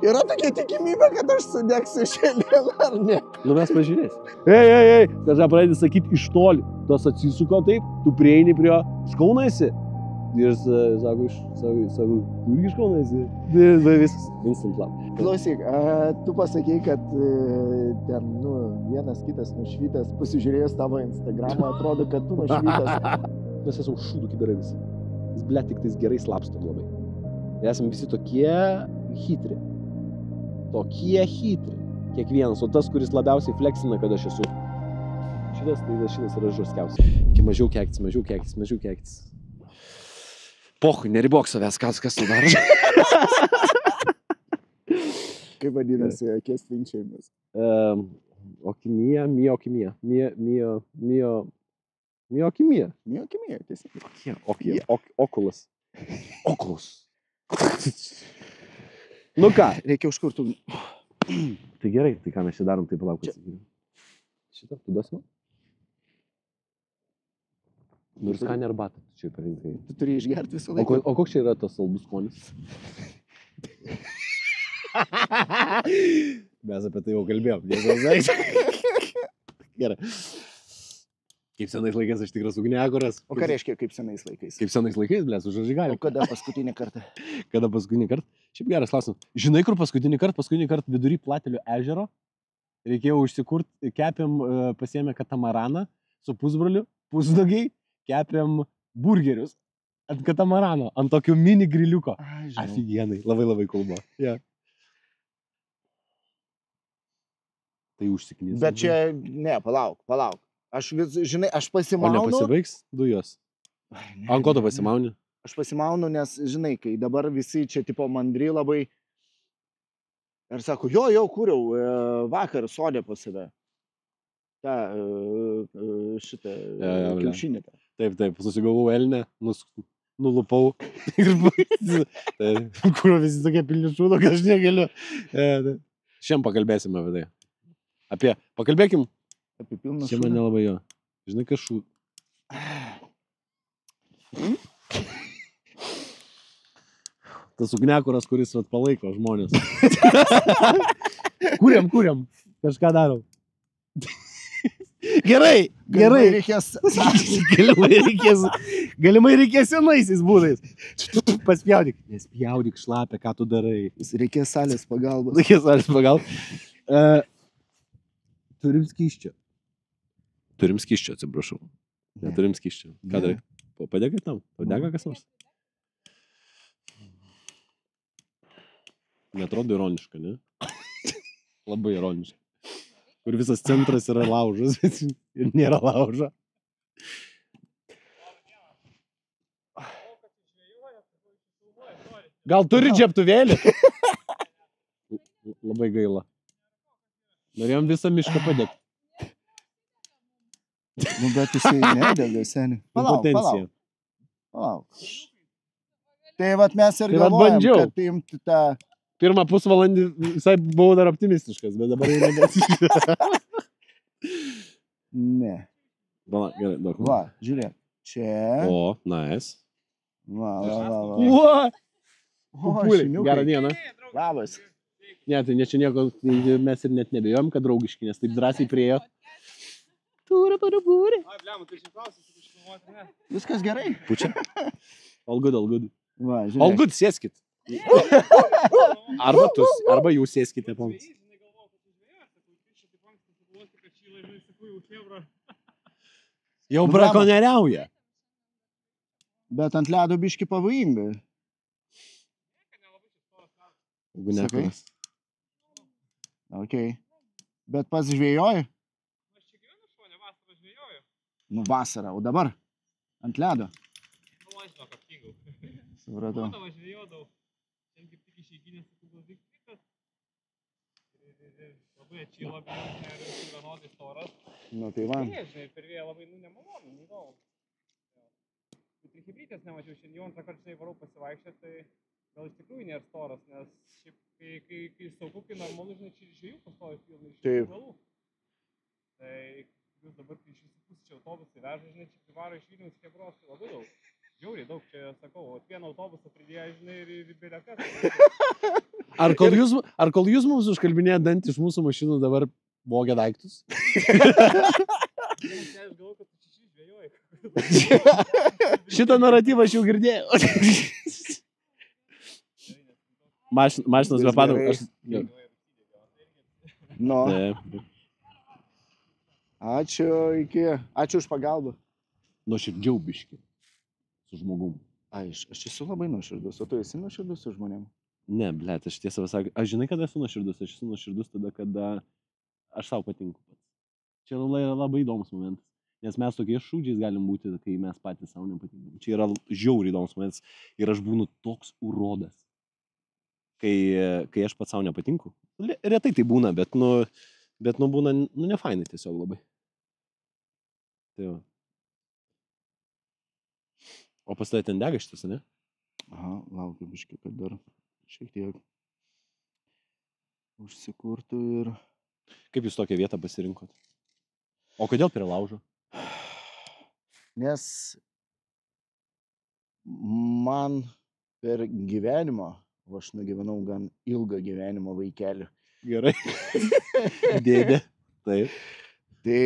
Yra tokia tikimybė, kad aš sudegsiu šiandien, ar ne? Nu mes pažiūrėsim. Ei, kažką pradedi sakyti iš toli. Tas atsisuko taip, tu prieini prie jo, iš Kauno esi. Ir sako, tu irgi iš Kauno esi. Ir viskas, instant love. Klausyk, tu pasakei, kad ten, vienas kitas nušvytas, pasižiūrėjęs tavo Instagramą, atrodo, kad tu nušvytas. Mes esame šūdų kiberai visi. Jis, ble, tik tais gerai slapstom labai. Ir esame visi tokie hitri. Kiekvienas, o tas, kuris labiausiai fleksina, kad aš esu. Šitas yra žurskiausias. Iki mažiau keiktis. Pochui, neribok savęs, kas tu darai. Kaip vadinasi, akies tvinkčiojimas? Miokimija, tiesiog. Okulus. Nu ką? Reikia užkurtų. Tai gerai, tai ką mes čia darom, tai palauk. Šitą, tu duosi man? Nu ir skanį arbatą, tu čia parinkai. Tu turi išgerti visą laiką. O koks čia yra tas saldus skonis? Mes apie tai jau kalbėjom. Gerai. Kaip senais laikais aš tikras ugniakuras. O ką reiškia kaip senais laikais? Kaip senais laikais, blės, už žažigalį. O kada paskutinį kartą? Šiaip geras klausimas. Žinai, kur paskutinį kartą vidury Platelio ežero reikėjo užsikurti, kepėm, pasiėmė katamaraną su pusbroliu, pusnogiai, kepėm burgerius ant katamarano, ant tokio mini griliuko. Afigienai, labai kulbo. Yeah. Tai užsiknys. Bet čia, ne, palauk. Aš pasimaunu. O nepasibaigs dujos? Ant ko tu pasimauni? Aš pasimaunu, nes, žinai, kai dabar visi čia tipo mandri labai ir sako, jo, kūriau vakar sodė pas save. Šitą kiaušinį. Taip, susigalvau elnę, nulupau ir kur visi tokie pilni šūdo, kad aš negaliu. Šiandien pakalbėsime apie tai. Pakalbėkim. Apie pilną šūdą. Čia man nelabai jo. Žinai, kas šūd. Tas ugniakuras, kuris palaiko žmonės. Kūriam. Kažką darom. Gerai. Galimai reikės senaisiais būdais. Paspjaudyk. Nespjaudyk šlapę, ką tu darai. Reikės salės pagalbos. Turim skyščio, atsiprašau. Neturim skyščio. Ką darai? Padėk tam. Padėk kas nors. Neatrodo ironiška, ne? Labai ironiška. Kur visas centras yra laužas ir nėra laužo. Gal turi džiaptuvėlį? Labai gaila. Norėjom visą mišką padėkti. Nu, bet jisai nedega, seniai. Palauk. Tai mes ir galvojam, kad imti tą... Pirmą pusvalandį visai buvau dar optimistiškas, bet dabar jau nebesiškia. Ne. Gerai, daug. Va, žiūrėk. Čia. O, nice. Va. Gerą dieną. Labas. Ne, tai čia nieko, mes ir net nebejom, kad draugiški, nes taip drąsiai priejo. Būri. Viskas gerai. Pučia. All good. Va, žiūrėk. All good, sėskit. Arba jūs sėskite, ponas. Jau brakonieriauja. Bet ant ledo biški pavojinga. Ugniakuras. Okay. Bet pats žvėjoji? Aš čia gyvenu šone, vasarą žvėjoju. Nu vasarą, o dabar? Ant ledo? Nu, aš žinau, kad kingau. Supratau. Būdavo žvėjodavau. Ten kaip tik išeiginės kuglas vyktas. Labai atšyla, bet ir vienodai storas. Nu tai va. Ne, žinai, per vėją labai nemalonu, neįdomu. Kaip ir hibrytės nemačiau, šiandien antrą kartą varau pasivaikščioti, tai gal iš tikrųjų nėra storas, nes šiaip, kai saugu, kai normalu, žinai, čia žvėjų pastovi pilnai iš valų. Tai jūs dabar, kai iš visų pusės čia autobusai veža, žinai, čia privaro iš Vilniaus Hebros, tai labai daug. Žiauriai daug, čia sakau, vieną autobusą pridėjo, žinai, ir bilietas. Ar kol jūs mums užkalbinėjate dantį iš mūsų mašinų dabar vogia daiktus? Aš galvoju, kad tu čia žvėjoji. Šitą naratyvą aš jau girdėjau. Mašinas be padangų. Nu, Taip. ačiū, ačiū už pagalbą. Nuoširdžiau biški. Su žmogum. Aš esu labai nuoširdus, o tu esi nuoširdus su žmonėm? Ne, blėt, aš tiesą pasakiau. Aš žinai, kada esu nuoširdus? Aš esu nuoširdus tada, kada aš savo patinku pats. Čia yra labai įdomus momentas. Nes mes tokie šūdžiais galim būti, kai mes patys savo nepatinkam. Čia yra žiauriai įdomus momentas. Ir aš būnu toks urodas. Kai aš pats savo nepatinku. Retai tai būna, bet būna, nefainai tiesiog labai. Tai va. O pas tai ten dega šitas, ne? Aha, laukiu biškiu, kad dar šiek tiek užsikurtų ir... Kaip jūs tokią vietą pasirinkot? O kodėl prie laužo? Nes man per gyvenimą, o aš nugyvenau gan ilgą gyvenimo vaikelį, Gerai. Dėdė. Taip. tai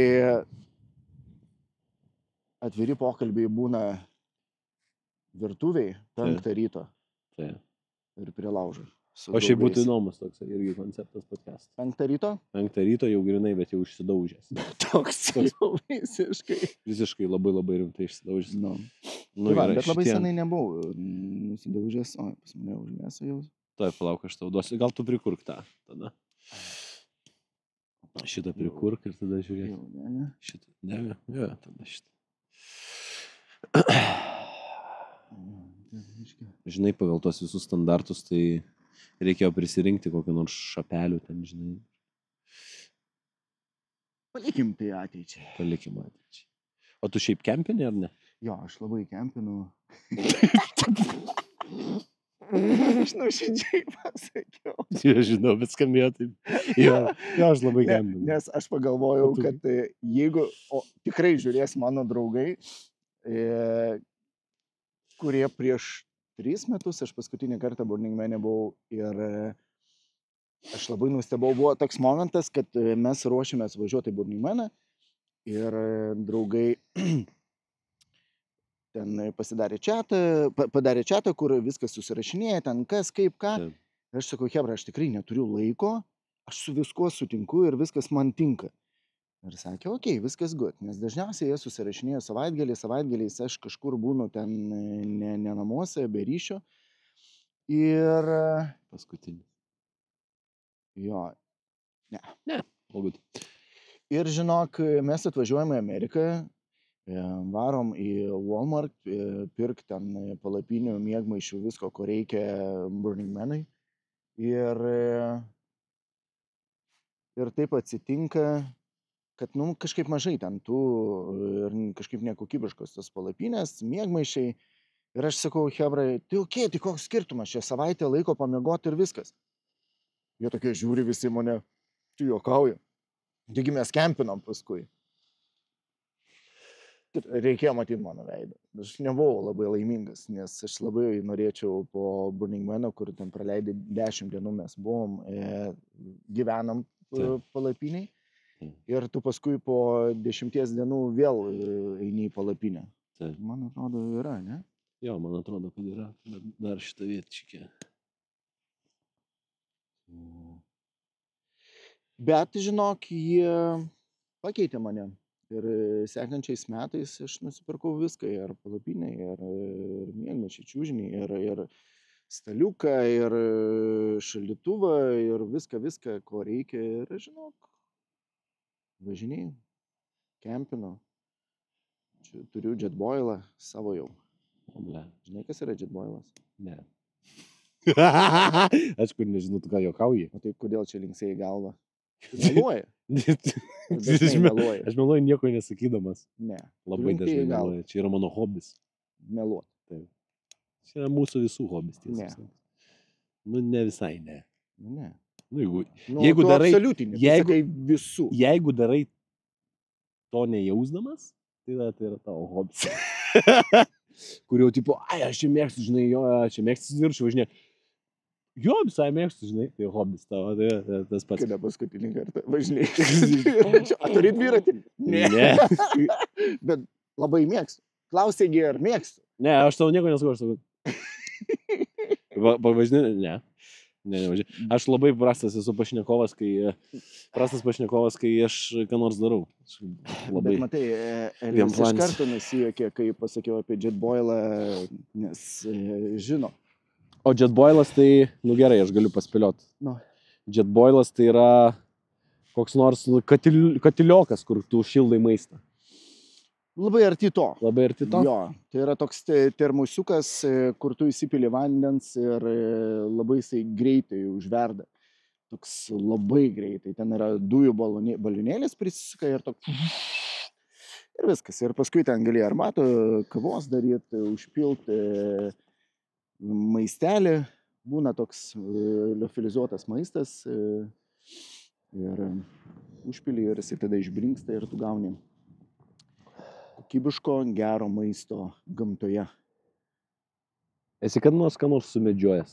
atviri pokalbiai būna virtuviai 5 ryto Taip. ir prie laužo. su O šiaip būtų draugais. įdomus toks irgi konceptas podcast. 5 ryto? 5 ryto jau grinai, bet jau išsidaužęs. Toks jau visiškai. Visiškai labai rimtai išsidaužęs. Nu. Nu, Tai va, gerai, bet labai šitie- senai nebuvau nusidaužęs, o pas mane užmėsą jau. Tuoj palauk, aš tau duosiu. Gal tu prikurk tą tada. Šitą prikurk ir tada žiūrėk. Jau, ne? Šitą. Ne, jo, tada šitą. Žinai, pagal tos visus standartus, tai reikėjo prisirinkti kokią nors šapelių ten, žinai. Palikim tai ateičiai. Palikim ateičiai. O tu šiaip kempini ar ne? Jo, aš labai kempinu. Aš nuoširdžiai pasakiau. Aš žinau, bet skambėjo taip. Jo, aš labai Ne, kempinu. nes aš pagalvojau, O tu- kad jeigu, o tikrai žiūrės mano draugai, kurie prieš 3 metus, aš paskutinį kartą Burning Man'e buvau ir aš labai nustebau, buvo toks momentas, kad mes ruošėmės važiuoti į Burning Man'ą ir draugai ten padarė čatą, kur viskas susirašinėja, ten kas, kaip, ką. Taip. Ir aš sakau, hebra, aš tikrai neturiu laiko, aš su viskuo sutinku ir viskas man tinka. Ir sakė, okei, viskas good, nes dažniausiai jie susirašinėjo savaitgaliais aš kažkur būnu ten ne namuose, be ryšio. Ir Paskutinis. jo, Labai. ir žinok, mes atvažiuojame į Ameriką, varom į Walmart, pirk ten palapinių, miegmaišių, visko, ko reikia Burning Man'ai. Ir taip atsitinka, kad kažkaip mažai ten tų ir kažkaip nekokybiškos tos palapinės, miegmaišiai. Ir aš sakau, hebrai, tai okei, tai koks skirtumas, čia savaitę laiko pamiegoti ir viskas. Jie tokie žiūri visi mane, tu juokauji. Taigi mes kempinom paskui. Reikėjo matyti mano veidą. Aš nebuvau labai laimingas, nes aš labai norėčiau po Burning Man'o, kur ten praleidai 10 dienų mes buvom, gyvenam Taip. palapiniai. Taip. Ir tu paskui po 10 dienų vėl eini į palapinę. Taip. Man atrodo, yra, ne? Jo, man atrodo, kad yra. Bet dar šitą vietčikę. Bet, žinok, jie pakeitė mane. Ir sekančiais metais aš nusipirkau viską. Ir palapinę, ir miegmaišį, čiužinį, ir staliuką, ir šaldytuvą, ir viską, ko reikia. Ir, žinok, važinėjau, kempinu. Turiu jetboilą savo jau. O, ble. Žinai, kas yra jetboilas? Ne. Aš kur nežinau, tu ką juokauji. O tai kodėl čia linksėjai galvą? Meluoja. Aš Meluoja. meluoju nieko nesakydamas. Ne. Labai Tu dažnai linkėjai galvą. meluoju. Čia yra mano hobis. Meluot. Čia yra mūsų visų hobis, Ne. tiesą sakant. Nu, ne visai, ne. Ne. Nu, Nu, Jeigu tu darai- absoliutini, tu jeigu- sakai visų. jeigu darai to nejausdamas, tai yra tavo hobis. kur jau tipo, ai, aš čia mėgstu, žinai, jo, čia mėgstu dviračiu važinėti. Jo, visai mėgstu, žinai, tai hobis tavo, tai tas pats. Kada paskutinį kartą važinėjai? A, turi dviratį? Ne. Bet labai mėgstu. Klausėgi, ar mėgstu? Ne, aš tau nieko nesakau, aš sakau. Pavažinė, ne. Ne. Aš labai prastas esu pašnekovas, kai aš ką nors darau. Labai. Bet matai, Elvis iš karto nesijuokė, kai pasakiau apie Jetboilą, nes žino. O Jetboilas tai, nu gerai, aš galiu paspėlioti. Nu. Jetboilas tai yra koks nors katiliokas, kur tu šildai maistą. Labai arti to. Labai arti to? Jo, tai yra toks termusiukas, kur tu įsipili vandens ir labai jisai greitai užverda. Toks labai greitai. Ten yra dujų balionėlis prisisuka ir toks... Ir viskas. Ir paskui ten gali arbatų, kavos daryti, užpilti maistelį. Būna toks liofilizuotas maistas. Ir užpili ir jisai tada išbrinksta ir tu gauni kokybiško, gero maisto gamtoje. Esi kad nors ką nors sumedžiojęs?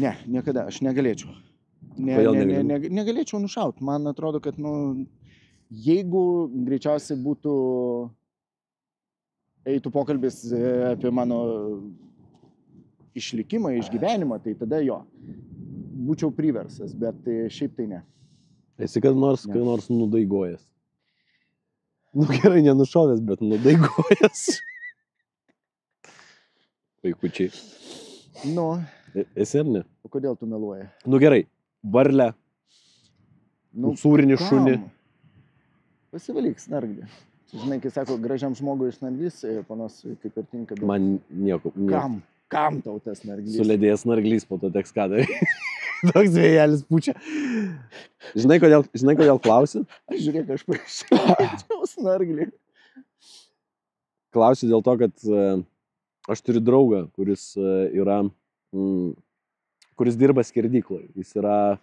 Ne, niekada, aš negalėčiau. Negalėčiau nušaut. Man atrodo, kad, jeigu greičiausiai eitų pokalbis apie mano išlikimą, išgyvenimą, tai tada jo, būčiau priversas, bet šiaip tai ne. Esi kad nors nudaigojęs? Nu gerai, nenušovęs, bet nudaigojęs. Vaikučiai. Nu. Esi ar ne? O kodėl tu meluoji? Nu gerai, varlę, sūrinį šunį. Pasivalyk snarglį. Žinai, kai sako, gražiam žmogui snarglys, panos kaip ir tinka. Bet... Man nieko. Kam tau tas snarglys? Suledėjęs snarglys, po to teks ką darai. Toks vėjelis pučia. Žinai, kodėl klausi? Aš žiūrėk, aš paaiškiau snarglį. Klausiu dėl to, kad aš turiu draugą, kuris dirba skerdykloje. Jis yra,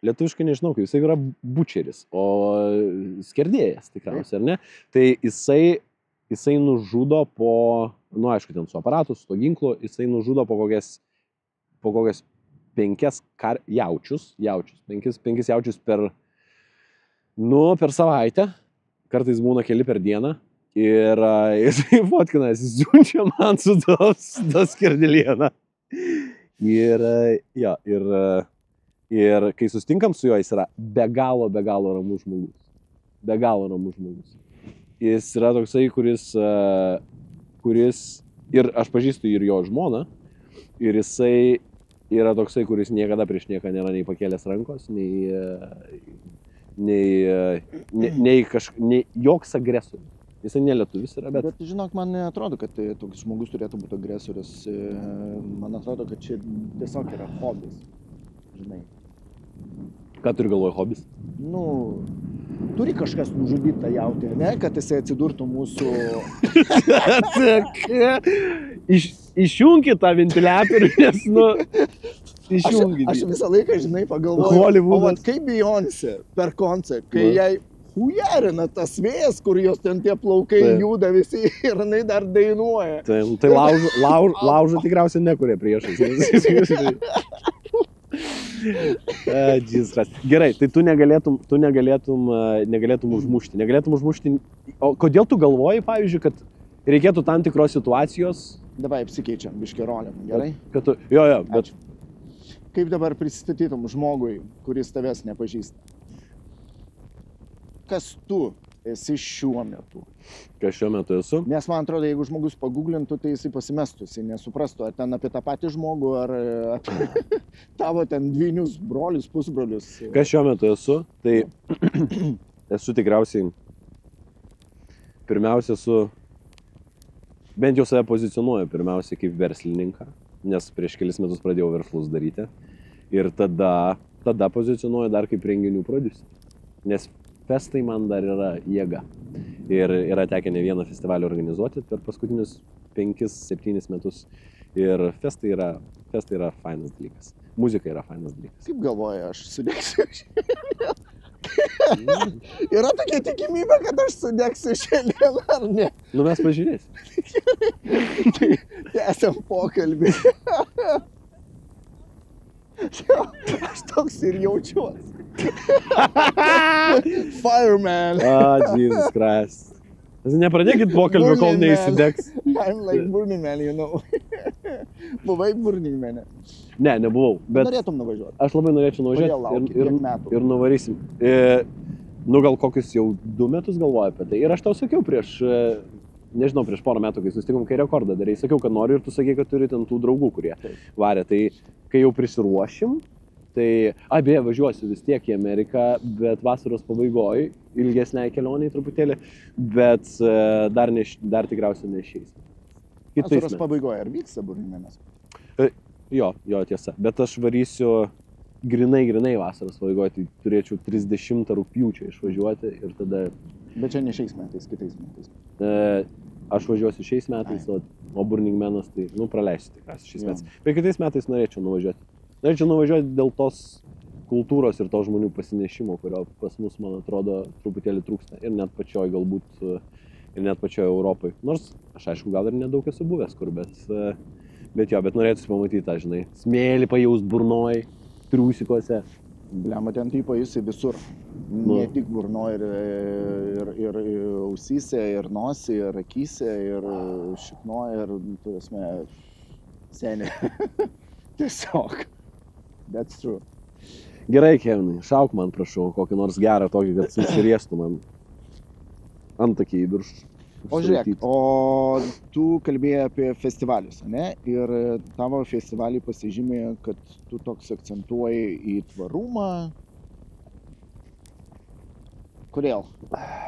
lietuviškai nežinau, jis yra bučeris, o skerdėjas tikriausiai, ar ne? Tai jisai nužudo po, aišku, ten su aparatu, su to ginklu, jisai nužudo po kokias 5 jaučius per savaitę, kartais būna keli per dieną ir jisai fotkinasi, siunčia man su tos skerdėlieną. Ir kai sustinkam su juo, jis yra be galo ramus žmogus. Be galo ramus žmogus. Jis yra toksai, kuris ir aš pažįstu ir jo žmoną, ir jisai yra toksai, kuris niekada prieš nieką nėra nei pakėlęs rankos, nei joks agresorius. Jisai nelietuvis yra, bet... Bet žinok, man neatrodo, kad toks žmogus turėtų būti agresorius. Man atrodo, kad čia tiesiog yra hobis. Žinai. Ką turi galvoj hobis? Turi kažkas nužudyti tą jautį, ne? Kad jisai atsidurtų mūsų... Išjungit tą ventiliatorių, nes, išjungit. Aš visą laiką, žinai, pagalvoju, Hollywoodas. Kaip Beyoncé per koncertą, kai jai hujarina tas vėjas, kur jos ten tie plaukai juda visi ir jinai dar dainuoja. Tai laužo tikriausiai nekuria priešais. Gerai, tai tu negalėtum užmušti. O kodėl tu galvoji, pavyzdžiui, kad reikėtų tam tikros situacijos? Davai apsikeičiam biškerolėm, gerai? Bet... Kaip dabar prisistatytum žmogui, kuris tavęs nepažįsta? Kas tu esi šiuo metu? Kas šiuo metu esu? Nes man atrodo, jeigu žmogus paguglintų, tai jisai pasimestų, jisai nesuprastų, ar ten apie tą patį žmogų, ar apie tavo ten dvynius brolius, pusbrolius. Kas šiuo metu esu? Tai esu tikriausiai, pirmiausia, bent jau save pozicionuoju pirmiausia kaip verslininką, nes prieš kelis metus pradėjau verslus daryti. Ir tada pozicionuoju dar kaip renginių prodiuserį. Nes festai man dar yra jėga. Ir yra tekę ne vieną festivalį organizuoti per paskutinius 5-7 metus. Ir festai yra fainas dalykas. Muzika yra fainas dalykas. Kaip galvoju, aš sudėksiu. Yra tokia tikimybė, kad aš sudegsiu šiandien, ar ne? Nu mes pažiūrėsim. Tai tęsiam pokalbį. Aš toks ir jaučiuosi. Fireman. Jesus Christ. Nepradėkit pokalbio, kol Burning Man. neįsidegs. I'm like Burning Man, you know. Buvai Burning Man. Ne, nebuvau. Bet Norėtum nuvažiuoti. aš labai norėčiau Kodėl nuvažiuoti lauki ir, tiek metų? ir nuvarysim. Nu gal kokius jau 2 metus galvoju apie tai. Ir aš tau sakiau prieš, nežinau, prieš porą metų, kai susitikom, kai rekordą darai. Sakiau, kad noriu ir tu sakei, kad turi ten tų draugų, kurie varė. Tai kai jau prisiruošim, tai, beje, važiuosiu vis tiek į Ameriką, bet vasaros pabaigoje, ilgesniai kelioniai truputėlį, bet dar tikriausiai neišeis. Vasaros pabaigoje ar vyksta Burning Manas? Jo, tiesa. Bet aš varysiu grinai vasaros pabaigoje, tai turėčiau 30 rugpjūčio išvažiuoti ir tada... Bet čia ne šiais metais, kitais metais. Aš važiuosiu šiais metais, o Burning Manas tai, praleisiu tikriausiai šiais metais. Bet kitais metais norėčiau nuvažiuoti. Norėčiau nuvažiuoti dėl tos kultūros ir to žmonių pasinešimo, kurio pas mus, man atrodo, truputėlį trūksta. Ir net pačioj galbūt, ir net pačioj Europai. Nors aš aišku, gal ir nedaug esu buvęs kur, bet norėtųsi pamatyti tą, žinai, smėlį pajaust burnoj, triusikose. Blema, ten tai pajusi visur. Ne tik burnoj, ir ausyse, ir nosį, ir akyse, ir šiknoj, ir, turėsime, senė. Tiesiog. That's true. Gerai, Kevinai, šauk man, prašau, kokį nors gerą tokį, kad susiriestų man antakį į viršų. O žiūrėk, o tu kalbėjai apie festivalius, ne? Ir tavo festivalį pasižymė, kad tu toks akcentuoji į tvarumą. Kodėl?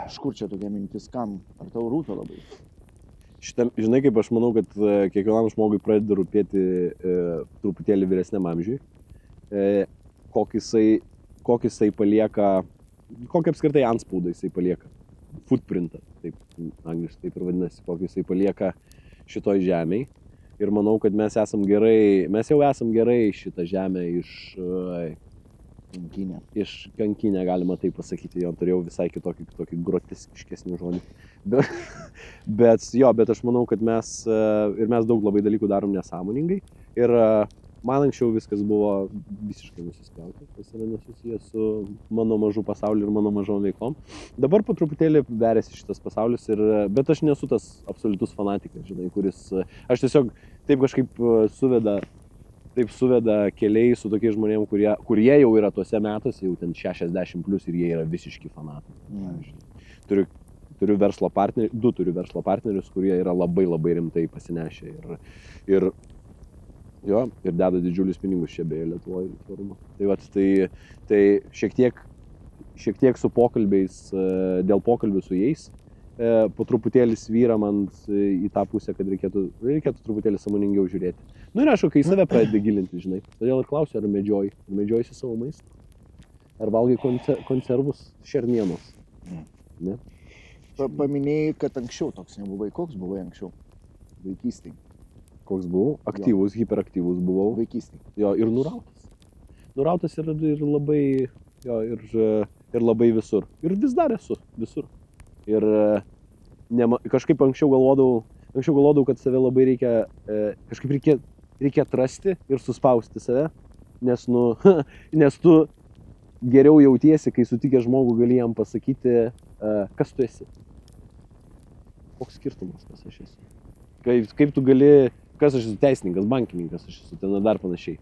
Iš kur čia tokia mintis, kam? Ar tau rūpi labai? Žinai, kaip aš manau, kad kiekvienam žmogui pradeda rūpėti truputėlį vyresniam amžiui. Kokį jisai palieka, kokį apskritai antspaudą jisai palieka. Footprintą, taip angliškai taip ir vadinasi, kokį jisai palieka šitoj žemėj. Ir manau, kad mes jau esam gerai šitą žemę kankinę, galima taip pasakyti, jo turėjau visai kitokį groteskiškesnį žodį. Bet aš manau, kad mes daug labai dalykų darom nesąmoningai. Ir man anksčiau viskas buvo visiškai nusispjauti, kas yra nesusijęs su mano mažu pasauliu ir mano mažom veiklom. Dabar po truputėlį veriasi šitas pasaulis, bet aš nesu tas absoliutus fanatikas, žinai, kuris, aš tiesiog taip kažkaip suveda keliai su tokiais žmonėm, kurie jau yra tuose metuose, jau ten 60 plus ir jie yra visiški fanatai. Turiu verslo partnerius, 2 turiu verslo partnerius, kurie yra labai rimtai pasinešę ir deda didžiulius pinigus čia beje Lietuvoje tvarumą. Tai šiek tiek su pokalbiais, dėl pokalbių su jais, po truputėlį svyra man į tą pusę, kad reikėtų truputėlį sąmoningiau žiūrėti. Ir aišku, kai save pradedi gilinti, žinai. Todėl ir klausiu, ar medžioji savo maistą? Ar valgai konservus šernienos? Ne? Paminėjai, kad anksčiau toks nebuvai. Koks buvai anksčiau? Vaikystėj. Koks buvau? Aktyvus, hiperaktyvus buvau. Vaikystėj. Jo, ir nurautas. Nurautas ir labai, ir labai visur. Ir vis dar esu visur. Ir kažkaip anksčiau galvodavau, kad save labai reikia atrasti ir suspausti save, nes tu geriau jautiesi, kai sutikęs žmogų gali jam pasakyti, kas tu esi. Koks skirtumas, kas aš esu. Kaip tu gali, kas aš esu, teisininkas, bankininkas, aš esu ten dar panašiai.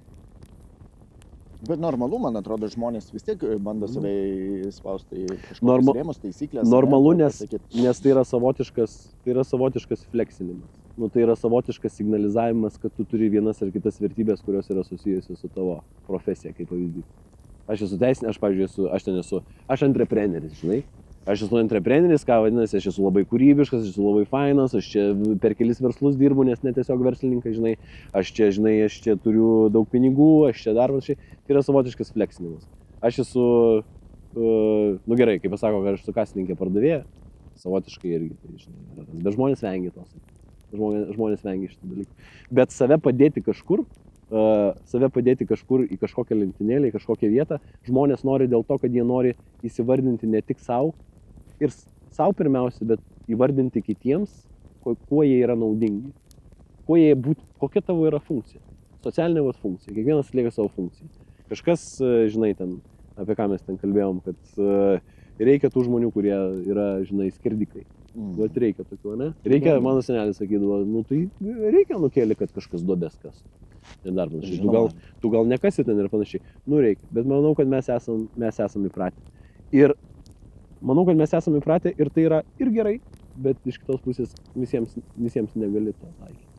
Bet normalu, man atrodo, žmonės vis tiek bando save įspausti į kažkokius rėmus, taisyklės. Normalu, nes tai yra savotiškas fleksinimas. Tai yra savotiškas signalizavimas, kad tu turi vienas ar kitas vertybės, kurios yra susijusios su tavo profesija, kaip pavyzdys. Aš esu teisininkas, aš entrepreneris, žinai. Aš esu entrepreneris, ką vadinasi, aš esu labai kūrybiškas, aš esu labai fainas, aš čia per kelis verslus dirbu, nes ne tiesiog verslininkai, žinai. Aš čia turiu daug pinigų, aš čia dar panašiai. Tai yra savotiškas fleksinimas. Aš esu, gerai, kaip pasako, kad aš esu kasininkė pardavėja, savotiškai irgi, tai, žinai, bet žmonės vengia tos. Žmonės vengia šitą dalyką. Bet save padėti kažkur, save padėti kažkur į kažkokią lentynėlę, į kažkokią vietą. Žmonės nori dėl to, kad jie nori įsivardinti ne tik savo ir savo pirmiausia, bet įvardinti kitiems, kuo jie yra naudingi. Kokia tavo yra funkcija. Socialinė funkcija. Kiekvienas atlieka savo funkciją. Kažkas, žinai, ten, apie ką mes ten kalbėjom, kad reikia tų žmonių, kurie yra, žinai, skerdikai. Vat reikia tokių, ne? Reikia, mano senelis sakydavo, nu tai reikia nukėlį, kad kažkas duobės kas. Ir dar panašiai. Tu gal nekasi ten ir panašiai. Nu reikia. Bet manau, kad mes esam įpratę. Ir manau, kad mes esam įpratę ir tai yra ir gerai, bet iš kitos pusės visiems negali to taikyti.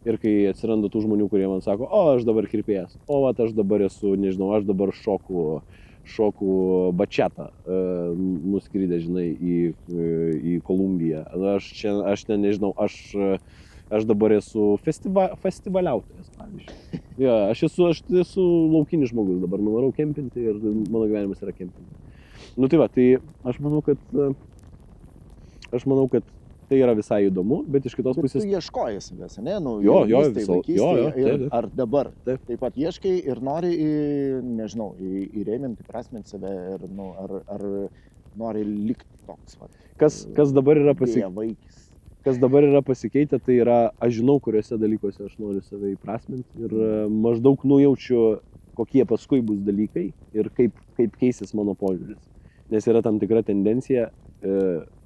Ir kai atsiranda tų žmonių, kurie man sako, o aš dabar kirpėjas, o vat aš dabar esu, nežinau, aš dabar šoku bačetą, nuskridę, žinai, į Kolumbiją. Aš nežinau, aš dabar esu festivaliautojas, pavyzdžiui. Ja, aš esu laukinis žmogus, dabar nuvarau kempinti ir mano gyvenimas yra kempinti. Nu tai va, tai aš manau, kad tai yra visai įdomu, bet iš kitos pusės... Tu ieškoji savęs, ne? Nu, ar dabar taip pat ieškai ir nori, nežinau, įrėminti, prasminti save ir, nu, ar nori likti toks. Va, kas dabar yra pasikeitę, tai yra, aš žinau, kuriuose dalykuose aš noriu save įprasminti ir maždaug nujaučiu, kokie paskui bus dalykai ir kaip keisis mano požiūris. Nes yra tam tikra tendencija,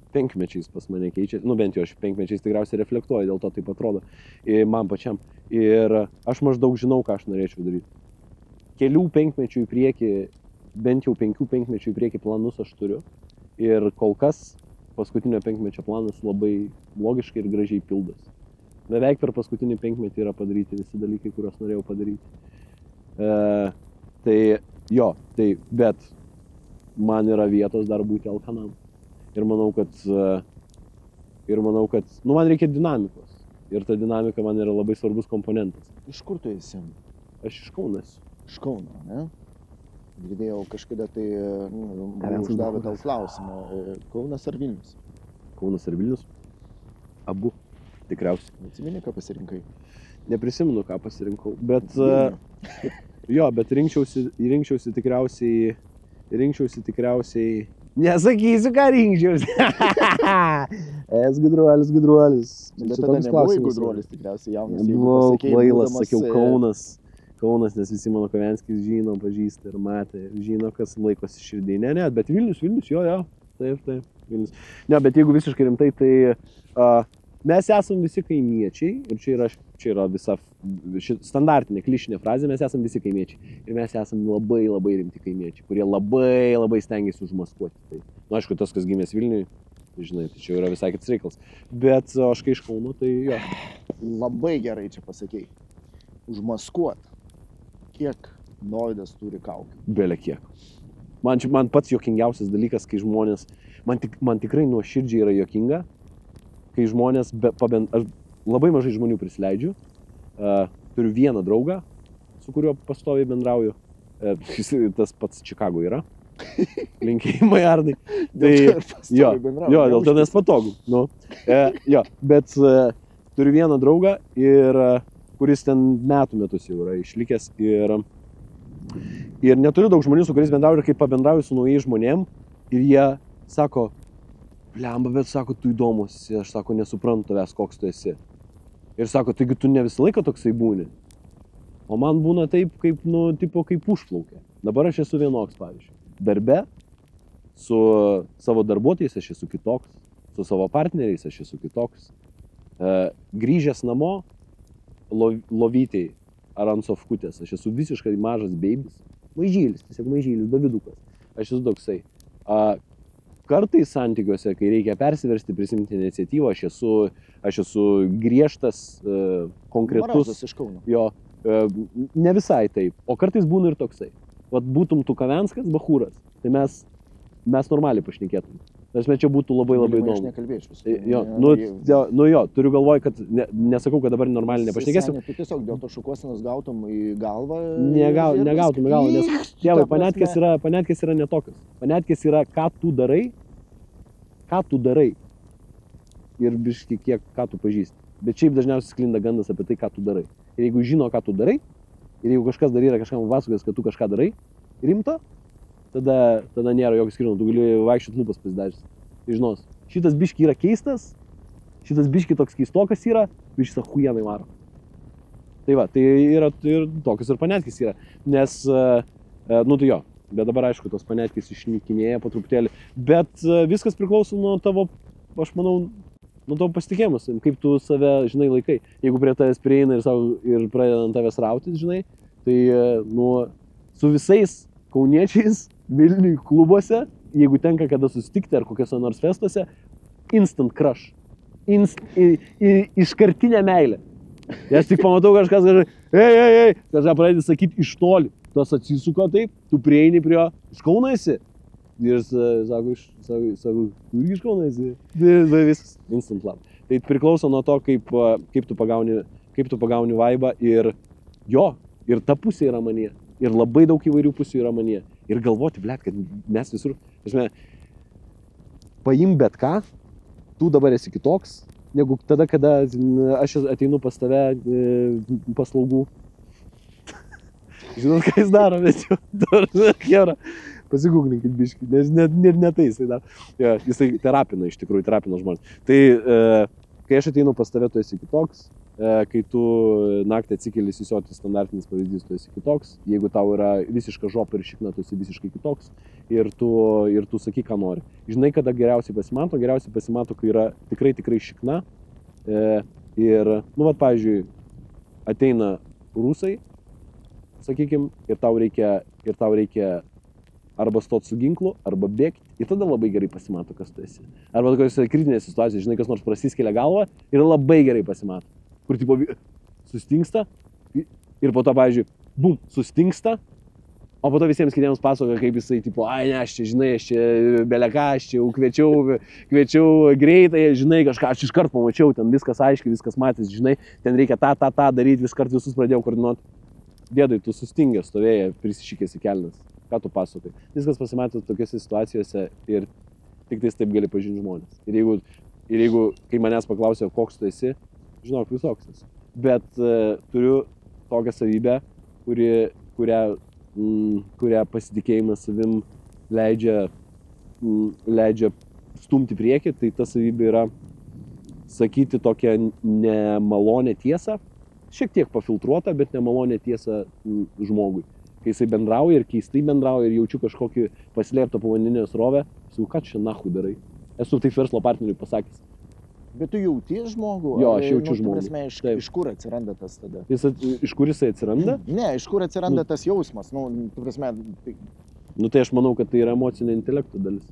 penkmečiais pas mane keičia, nu bent jau aš penkmečiais tikriausiai reflektuoju, dėl to taip atrodo man pačiam. Ir aš maždaug žinau, ką aš norėčiau daryti. Kelių penkmečių į priekį, bent jau 5 penkmečių į priekį planus aš turiu. Ir kol kas paskutinio penkmečio planas labai logiškai ir gražiai pildas. Beveik per paskutinį penkmetį yra padaryti visi dalykai, kuriuos norėjau padaryti. Bet man yra vietos dar būti alkanam. Ir manau, kad nu, man reikia dinamikos. Ir ta dinamika man yra labai svarbus komponentas. Iš kur tu esi? Aš iš Kauno esu. Iš Kauno, ne? Girdėjau kažkada tai, uždavė tau klausimą. Kaunas ar Vilnius? Kaunas ar Vilnius? Abu, tikriausiai. Atsimeni, ką pasirinkai? Neprisimenu, ką pasirinkau, bet... bet rinkčiausi tikriausiai... Nesakysiu, ką rinkčiausi. Gudruolis. Bet tada nebuvai gudruolis tikriausiai jaunas. Buvau kvailas, sakiau Kaunas, nes visi mano Kavenskis žino, pažįsta ir matė, žino, kas laikosi širdį. Ne, bet Vilnius, jo, taip, Vilnius. Ne, bet jeigu visiškai rimtai, tai mes esam visi kaimiečiai ir čia yra visa standartinė, klišinė frazė, mes esam visi kaimiečiai. Ir mes esam labai rimti kaimiečiai, kurie labai stengiasi užmaskuoti. Tai, nu, aišku, tas, kas gimęs Vilniui, žinai, tai čia yra visai kitas reikalas. Bet aš kai iš Kauno, tai jo. Labai gerai čia pasakei. Užmaskuot. Kiek Noidas turi kaukių? Bele kiek. Man pats juokingiausias dalykas, kai žmonės, man tikrai nuoširdžiai yra juokinga, kai žmonės, aš labai mažai žmonių prisileidžiu, turiu vieną draugą, su kuriuo pastoviai bendrauju, tas pats Čikago yra, linkėjimai Arnai. Tai, dėl to nes patogu. Nu, bet turiu vieną draugą, kuris ten metus jau yra išlikęs ir neturiu daug žmonių, su kuriais bendrauju ir kai pabendrauju su naujais žmonėm ir jie sako, blemba, bet sako, tu įdomus, aš sako, nesuprantu tavęs, koks tu esi. Ir sako, taigi tu ne visą laiką toksai būni. O man būna taip, kaip užplaukia. Dabar aš esu vienoks, pavyzdžiui. Darbe, su savo darbuotojais aš esu kitoks, su savo partneriais aš esu kitoks. Grįžęs namo, lovytei ar ant sofkutės, aš esu visiškai mažas beibis. Maižylis, tiesiog maižylis, Davidukas. Aš esu toksai. Kartais santykiuose, kai reikia persiversti, prisimti iniciatyvą, aš esu griežtas, konkretus. Marazas iš Kauno. Jo, ne visai taip. O kartais būna ir toksai. Vat būtum tu Kavenskas, bachūras, tai mes normaliai pašnekėtum. Nes čia būtų labai įdomu. Aš nekalbėčiau. Turiu galvoj, kad nesakau, kad dabar normaliai nepašnekėsiu. Tu tiesiog dėl to šukuosenos gautum į galvą. Negautum į galvą, nes tėvai, panetkės yra netokios. Panetkės yra, ką tu darai ir biški ką tu pažįsti. Bet šiaip dažniausiai sklinda gandas apie tai, ką tu darai. Ir jeigu žino, ką tu darai, Ir jeigu kažkas dar yra kažkam pasakojęs, kad tu kažką darai, rimto, tada nėra jokio skirtumo, tu gali vaikščioti lūpas pasidaręs. Tai žinos, šitas biški yra keistas, šitas biški toks keistokas yra, biškis achujenai varo. Tai va, tai yra ir tokius ir panetkis yra, nes, nu tai jo, bet dabar aišku, tos panetkis išnykinėja po truputėlį, bet viskas priklauso nuo tavo, aš manau, nuo tavo pasitikėjimus, kaip tu save, žinai, laikai. Jeigu prie tavęs prieina ir pradeda ant tavęs rautis, žinai, tai nu, su visais kauniečiais Vilniui klubuose, jeigu tenka kada susitikti ar kokiuose nors festuose, instant crush. Iškartinė meilė. Aš tik pamatau kažkas, ei, kažką pradedi sakyti iš toli. Tas atsisuka taip, tu prieini prie jo, iš Kauno esi. Ir sako, iš Kauno esi. Viskas, instant love. Tai priklauso nuo to, kaip tu pagauni vaibą ir jo, ir ta pusė yra manyje. Ir labai daug įvairių pusių yra manyje. Ir galvoti, blet, kad mes visur, paim bet ką, tu dabar esi kitoks, negu tada, kada aš ateinu pas tave paslaugų. Žinot, ką jis daro, bet jau dar, pasigūglinkit biškį, nes ne tai jisai daro. Ja, jisai terapina, iš tikrųjų, terapina žmonės. Tai, kai aš ateinu pas tave, tu esi kitoks, kai tu naktį atsikeli įsisioti standartinis pavyzdys, tu esi kitoks, jeigu tau yra visiška žopa ir šikna, tu esi visiškai kitoks ir tu sakyk, ką nori. Žinai, kada geriausiai pasimato, kai yra tikrai šikna ir, nu, vat, pavyzdžiui, ateina rusai, sakykim, ir tau reikia arba stoti su ginklu, arba bėgti, ir tada labai gerai pasimato, kas tu esi. Arba tokios kritinės situacijos, žinai, kas nors prasiskelia galvą ir labai gerai pasimato. Kur tipo sustingsta ir po to, pavyzdžiui, bum, sustingsta, o po to visiems kitiems pasakoja, kaip jisai, tipo, ai ne, aš čia, žinai, aš čia beleka, aš čia kviečiau greitai, žinai, kažką, aš iškart pamačiau, ten viskas aiškiai, viskas matys, žinai, ten reikia tą daryti, viskart visus pradėjau koordinuoti. Dėdai, tu sustingęs, stovėjai, prisišykęs į kelnes. Ką tu pasakoji? Viskas pasimatė tokiose situacijose ir tik tais taip gali pažinti žmonės. Ir jeigu kai manęs paklausė, koks tu esi, žinok, visoks esi. Bet turiu tokią savybę, kurią pasitikėjimas savim leidžia stumti priekį, tai ta savybė yra sakyti tokią nemalonę tiesą, šiek tiek pafiltruotą, bet nemalonę tiesą žmogui. Kai jisai bendrauja ir keistai bendrauja ir jaučiu kažkokį paslėptą povandeninę srovę, sakau, ką čia nahui darai? Esu taip verslo partneriui pasakęs. Bet tu jauti žmogų? Jo, aš jaučiu žmogų. Iš kur atsiranda tas tada? Iš kur jisai atsiranda? Ne, iš kur atsiranda tas jausmas? Nu, tai aš manau, kad tai yra emocinio intelekto dalis.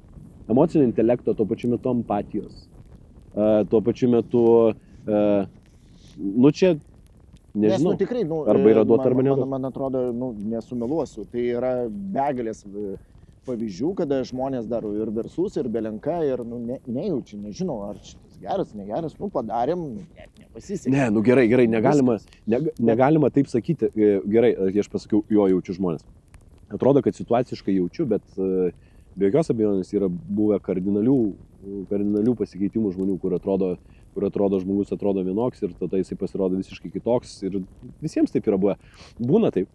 Emocinio intelekto, tuo pačiu metu empatijos. Tuo pačiu metu, nu čia, nežinau, nes, tikrai, arba yra duota, arba neduota. Man atrodo, nesumeluosiu, tai yra begalės pavyzdžių, kada žmonės daro ir verslus, ir belenka, ir nejaučiu, nežinau, ar šitas geras, negeras, padarėm, nepasisekė. Ne, gerai, negalima taip sakyti, gerai, aš pasakiau, jo jaučiu žmonės. Atrodo, kad situaciškai jaučiu, bet be jokios abejonės yra buvę kardinalių pasikeitimų žmonių, kur atrodo žmogus atrodo vienoks ir tada jisai pasirodo visiškai kitoks ir visiems taip yra buvę. Būna taip.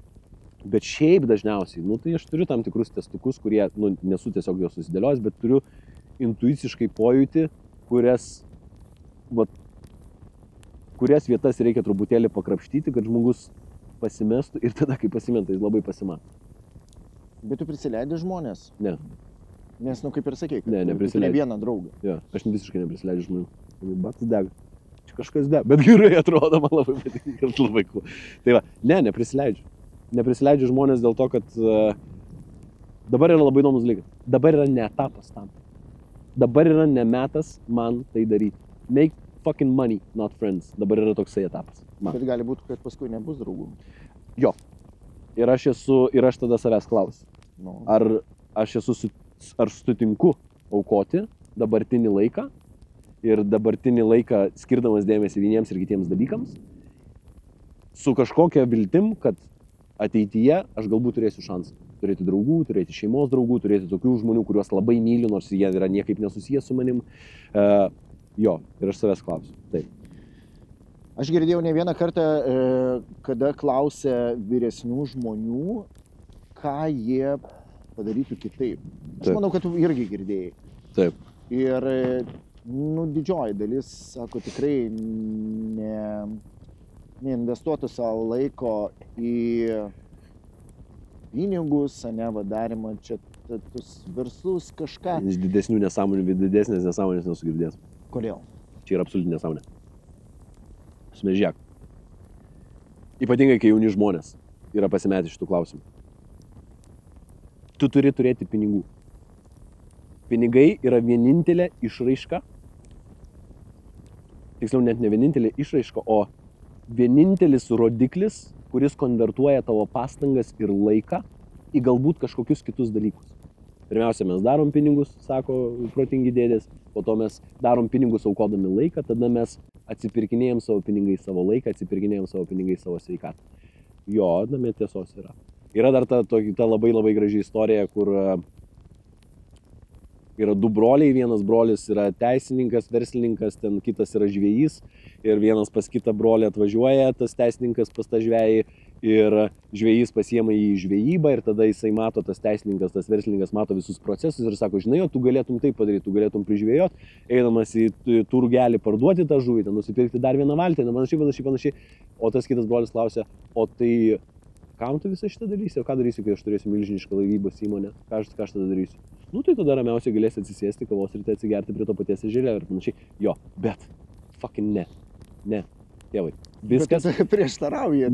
Bet šiaip dažniausiai, tai aš turiu tam tikrus testukus, kurie, nesu tiesiog juos susidėliojęs, bet turiu intuiciškai pojūtį, kurias vietas reikia truputėlį pakrapštyti, kad žmogus pasimestų ir tada, kai pasimeta, jis labai pasimato. Bet tu prisileidži žmonės? Ne. Nes, kaip ir sakei, kad neprisileidži. Ne vieną draugą. Jo, aš visiškai neprisileidžiu žmonių. Batas dega. Čia kažkas dega, bet gerai atrodo, man labai patinka, labai cool. Tai va, neprisileidžiu. Neprisileidžiu žmonės dėl to, kad dabar yra labai įdomus dalykas. Dabar yra ne etapas tam. Dabar yra ne metas man tai daryti. Make fucking money, not friends. Dabar yra toksai etapas. Man. Bet gali būti, kad paskui nebus draugų. Jo. Ir aš tada savęs klausiu. No. Ar sutinku aukoti dabartinį laiką ir dabartinį laiką skirdamas dėmesį vieniems ir kitiems dalykams su kažkokia viltim, kad ateityje aš galbūt turėsiu šansą turėti draugų, turėti šeimos draugų, turėti tokių žmonių, kuriuos labai myliu, nors jie yra niekaip nesusiję su manim. Jo, ir aš savęs klausiu. Taip. Aš girdėjau ne vieną kartą, kada klausė vyresnių žmonių, ką jie padarytų kitaip. Aš Taip. manau, kad tu irgi girdėjai. Taip. Ir, nu, didžioji dalis, sako, tikrai neinvestuotų savo laiko į pinigus, va, darimą čia tus verslus, kažką. Iš didesnių nesąmonių, didesnės nesąmonės nesugirdės. Kodėl? Čia yra absoliutinė nesąmonė. Smežiak. Ypatingai, kai jauni žmonės yra pasimetę šitų klausimų. Tu turi turėti pinigų. Pinigai yra vienintelė išraiška, tiksliau net ne vienintelė išraiška, o vienintelis rodiklis, kuris konvertuoja tavo pastangas ir laiką į galbūt kažkokius kitus dalykus. Pirmiausia, mes darom pinigus, sako protingi dėdės, po to mes darom pinigus aukodami laiką, tada mes atsipirkinėjom savo pinigai savo laiką, atsipirkinėjom savo pinigai savo sveikatą. Jo, name tiesos yra. Yra dar ta labai labai graži istorija, kur yra du broliai, vienas brolis yra teisininkas, verslininkas, ten kitas yra žvejys ir vienas pas kitą brolį atvažiuoja, tas teisininkas pas tą žvejį ir žvejys pasiema į žvejybą ir tada jisai mato, tas teisininkas, tas verslininkas mato visus procesus ir sako, žinai, tu galėtum taip padaryti, tu galėtum prižvejot, eidamas į turgelį parduoti tą žuvį, ten nusipirkti dar vieną valtį, panašiai. O tas kitas brolis klausia, o tai kam tu visą šitą darysi, o ką darysi, kai aš turėsiu milžinišką laivybos įmonę, ką aš tada darysiu? Nu tai tada ramiausiai galėsi atsisėsti, kavos ryte atsigerti prie to paties ežere ir panašiai. Jo, bet fucking ne, tėvai. Viskas prieštarauja.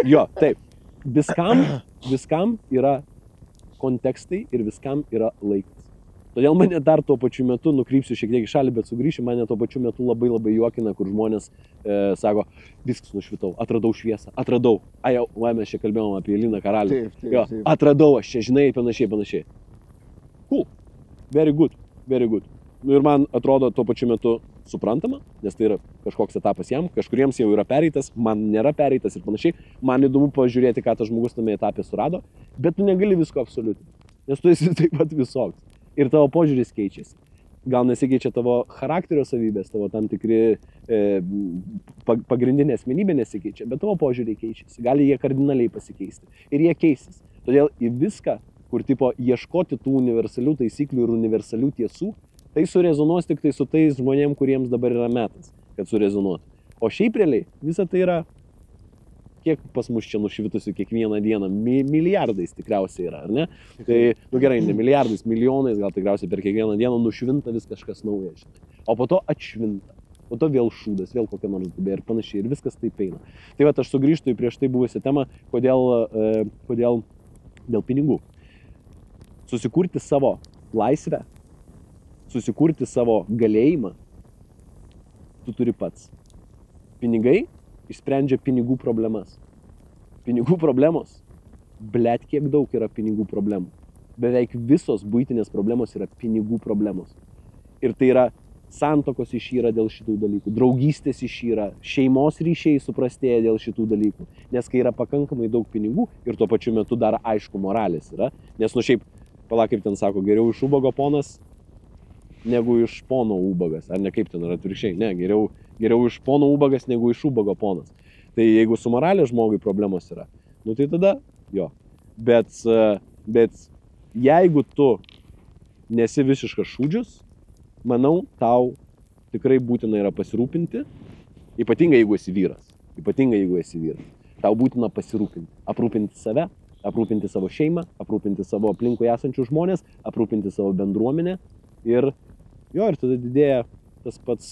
Jo, taip. Viskam yra kontekstai ir viskam yra laikas. Todėl mane dar tuo pačiu metu, nukrypsiu šiek tiek į šalį, bet sugrįšiu, mane tuo pačiu metu labai labai juokina, kur žmonės sako, viskas nušvitau, atradau šviesą, atradau. Mes čia kalbėjom apie Liną Karalių. Taip. Atradau aš čia, žinai, panašiai. Cool, very good. Nu ir man atrodo tuo pačiu metu suprantama, nes tai yra kažkoks etapas jam, kažkuriems jau yra pereitas, man nėra pereitas ir panašiai. Man įdomu pažiūrėti, ką tas žmogus tame etape surado, bet tu negali visko absoliutinti, nes tu esi taip pat visoks. Ir tavo požiūris keičiasi. Gal nesikeičia tavo charakterio savybės, tavo tam tikri pagrindinė asmenybė nesikeičia, bet tavo požiūriai keičiasi. Gali jie kardinaliai pasikeisti. Ir jie keisis. Todėl į viską, kur tipo ieškoti tų universalių taisyklių ir universalių tiesų, tai surezonuos tik tai su tais žmonėm, kuriems dabar yra metas, kad surezonuotų. O šiaip realiai visą tai yra, kiek pas mus čia nušvitusių kiekvieną dieną, milijardais tikriausiai yra, ar ne? Tai, nu gerai, ne milijardais, milijonais, gal tikriausiai per kiekvieną dieną nušvinta vis kažkas nauja, žinai. O po to atšvinta, po to vėl šūdas, vėl kokia nors dubė ir panašiai, ir viskas taip eina. Tai va, aš sugrįžtu į prieš tai buvusią temą, kodėl dėl pinigų. Susikurti savo laisvę, susikurti savo galėjimą, tu turi pats. Pinigai išsprendžia pinigų problemas. Pinigų problemos, blet kiek daug yra pinigų problemų. Beveik visos buitinės problemos yra pinigų problemos. Ir tai yra santokos išyra dėl šitų dalykų, draugystės išyra, šeimos ryšiai suprastėja dėl šitų dalykų. Nes kai yra pakankamai daug pinigų ir tuo pačiu metu dar aišku moralės yra, nes nu šiaip, kaip ten sako, geriau iš ubago ponas, negu iš pono ubagas, ar ne kaip ten yra atvirkščiai, ne, geriau iš pono ubagas negu iš ubago ponas. Tai jeigu su moralė žmogui problemos yra, nu tai tada jo. Bet jeigu tu nesi visiškas šūdžius, manau, tau tikrai būtina yra pasirūpinti, ypatingai jeigu esi vyras. Tau būtina pasirūpinti, aprūpinti save, aprūpinti savo šeimą, aprūpinti savo aplinkui esančius žmonės, aprūpinti savo bendruomenę. Ir tada didėja tas pats,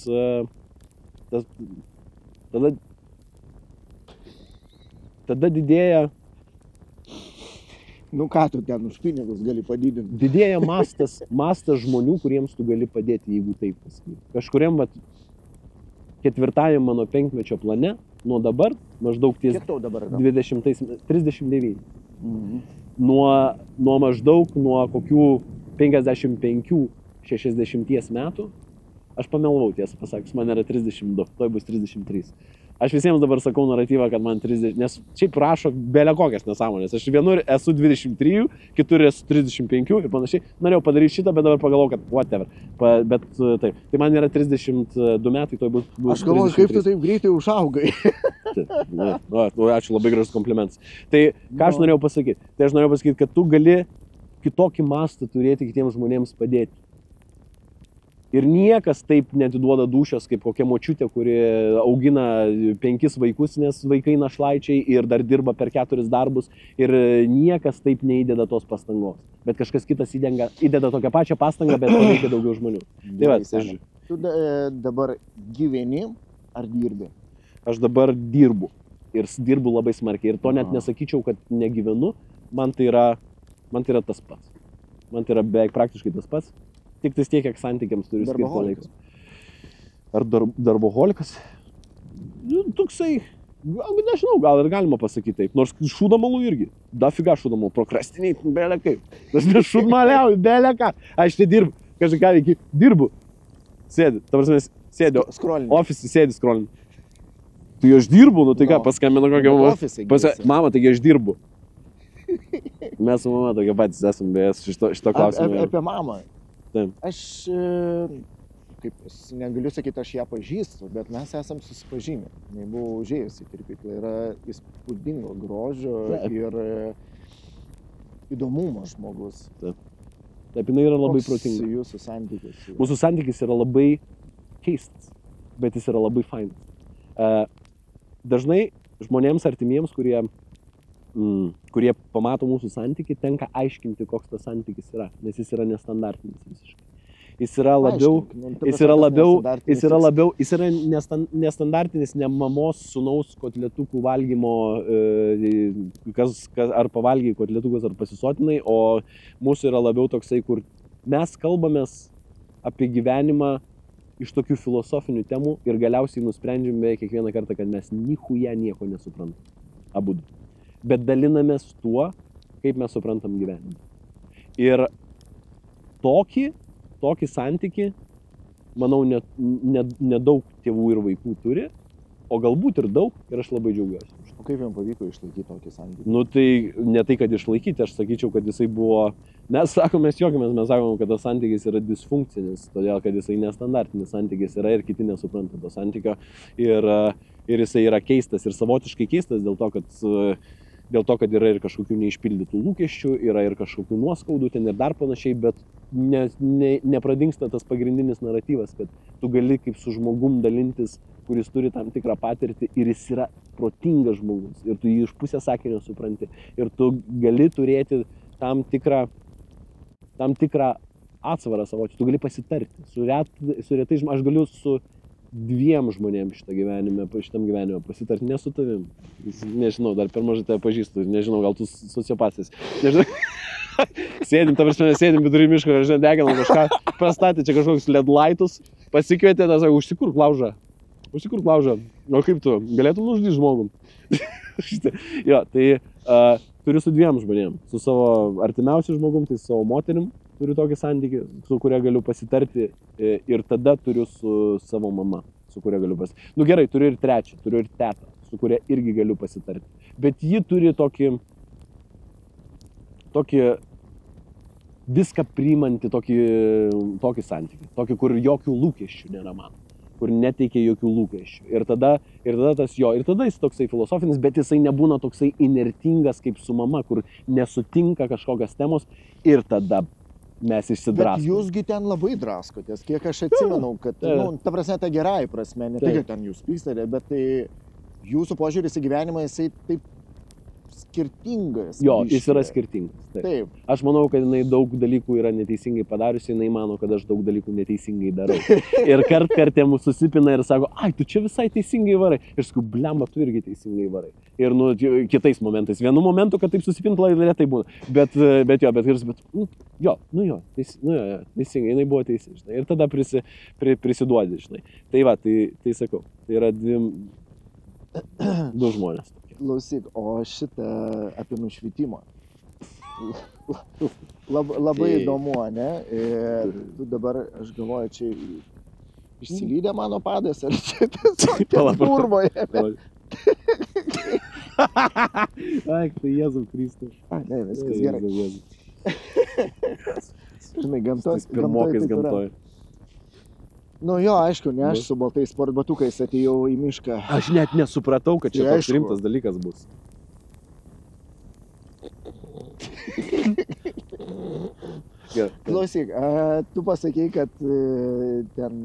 tada didėja... Nu ką tu ten už pinigus gali padidinti? Didėja mastas žmonių, kuriems tu gali padėti, jeigu taip pasakyti. Kažkuriam 4 mano 5-mečio plane, nuo dabar, maždaug ties... Kiek tau dabar? 39. Mhm. Nuo maždaug, nuo kokių 55-60 metų, aš pamelavau tiesą pasakius, man yra 32, toj bus 33. Aš visiems dabar sakau naratyvą, kad man 30, nes šiaip rašo belė kokias nesąmonės. Aš vienur esu 23, kitur esu 35 ir panašiai. Norėjau padaryti šitą, bet dabar pagalvojau, kad whatever. Bet taip, tai man yra 32 metai, to bus. Aš galvoju, kaip tu taip greitai užaugai. Ačiū, labai gražus komplimentas. Tai ką aš norėjau pasakyti? Tai aš norėjau pasakyti, kad tu gali kitokį mastą turėti kitiems žmonėms padėti. Ir niekas taip netiduoda dūšios kaip kokia močiutė, kuri augina 5 vaikus, nes vaikai našlaičiai ir dar dirba per 4 darbus. Ir niekas taip neįdeda tos pastangos. Bet kažkas kitas įdeda tokią pačią pastangą, bet reikia daugiau žmonių. Tai va, Tu dabar gyveni ar dirbi? Aš dabar dirbu. Ir dirbu labai smarkiai. Ir to net nesakyčiau, kad negyvenu. Man tai yra tas pats. Man tai yra beveik praktiškai tas pats. Tik tai tiek, kiek santykiams turiu skirti laiko. Ar darboholikas? Toksai, nežinau, gal ir galima pasakyti taip. Nors šūdamalų irgi. Dafiga šūdamalų, prokrastinėt, belė kaip. Aš nešūdmaliauju, belė ką. Aš tai dirbu, kažką veiki, dirbu. Sėdi, ta prasme, sėdi, ofisį sėdi skrolin. Tai aš dirbu, nu tai ką, paskambino kokią mamą. Mama, taigi aš dirbu. Mes su mama tokie patys esam, beje, šito klausimo. Apie mamą. Taip. Aš, kaip negaliu sakyti, aš ją pažįstu, bet mes esam susipažinę. Jis buvo užėjus į kirpyklą, yra įspūdingo grožio ir įdomumo žmogus. Taip, jinai yra labai protinga. Koks jūsų santykis? Mūsų santykis yra labai keistas, bet jis yra labai fainas. Dažnai žmonėms artimiems, kurie pamato mūsų santykį, tenka aiškinti, koks tas santykis yra, nes jis yra nestandartinis visiškai. Jis yra nestandartinis, ne mamos sūnaus kotletukų valgymo, ar pavalgiai kotletukus ar pasisotinai, o mūsų yra labiau toksai, kur mes kalbamės apie gyvenimą iš tokių filosofinių temų ir galiausiai nusprendžiame kiekvieną kartą, kad mes nieko nesuprantam. Abudu. Bet dalinamės tuo, kaip mes suprantam gyvenimą. Ir tokį santykį, manau, nedaug tėvų ir vaikų turi, o galbūt ir daug, ir aš labai džiaugiuosi. O kaip jam pavyko išlaikyti tokį santykį? Nu tai ne tai, kad išlaikyti, aš sakyčiau, kad jisai buvo, mes juokiamės, mes sakom, kad tas santykis yra disfunkcinis, todėl, kad jisai nestandartinis santykis yra ir kiti nesupranta to santykio. Ir jisai yra keistas ir savotiškai keistas dėl to, kad yra ir kažkokių neišpildytų lūkesčių, yra ir kažkokių nuoskaudų ten ir dar panašiai, bet nepradingsta tas pagrindinis naratyvas, kad tu gali kaip su žmogum dalintis, kuris turi tam tikrą patirtį ir jis yra protingas žmogus ir tu jį iš pusės sakinio supranti ir tu gali turėti tam tikrą atsvarą savo, tu gali pasitarti. Su retai žmonėmis, aš galiu su 2 žmonėms šitam gyvenime pasitarti, ne su tavim. Nežinau, dar per mažai tave pažįstu, nežinau, gal tu sociopatas. Nežinau. Sėdim vidury miško, deginam kažką, pastatė čia kažkokius LED lightus, pasikvietė, sako, užsikurk laužą. O kaip tu, galėtum nužudyti žmogų? Jo, tai turiu su 2 žmonėm, su savo artimiausiu žmogum, tai su savo moterim. Turiu tokį santykį, su kuria galiu pasitarti ir tada turiu su savo mama, su kuria galiu pasitarti. Nu gerai, turiu ir 3, turiu ir tetą, su kuria irgi galiu pasitarti. Bet ji turi tokį viską priimantį tokį santykį, tokį, kur jokių lūkesčių nėra man, kur neteikia jokių lūkesčių. Ir tada jis toksai filosofinis, bet jisai nebūna toksai inertingas kaip su mama, kur nesutinka kažkokios temos ir tada mes išsidraskome. Bet jūsgi ten labai draskotės, kiek aš atsimenu, kad, ta prasme, ta gerai prasme, ne tai, kad ten jūs pystarė, bet tai jūsų požiūris į gyvenimą, jisai taip skirtingas. Jo, jis yra skirtingas. Taip. Aš manau, kad jinai daug dalykų yra neteisingai padariusi, jinai mano, kad aš daug dalykų neteisingai darau. Ir kartkartė mūsų susipina ir sako, ai, tu čia visai teisingai varai. Ir sakau, blemba, tu irgi teisingai varai. Ir kitais momentais. Vienu momentu, kad taip susipinti retai būna. Bet teisingai, jinai buvo teisi, žinai. Ir tada prisiduodi, žinai. Tai va, tai sakau, tai yra 2 žmonės. Klausyk, o šitą apie nušvitimą. Labai įdomu, ne? Ir tu dabar, aš galvoju, čia Išsilydė mano padas, ar čia tiesiog Pala, pala. turboje. Ai, tai Jėzau Kristus. A, ne, viskas gerai. Jėzau. Žinai, gamtos. Pirmokais taip yra. gamtoj. Nu jo, aišku, ne aš su baltais sportbatukais atėjau į mišką. Aš net nesupratau, kad čia Tai toks aišku. rimtas dalykas bus. Gerai. Klausyk, tu pasakei, kad ten,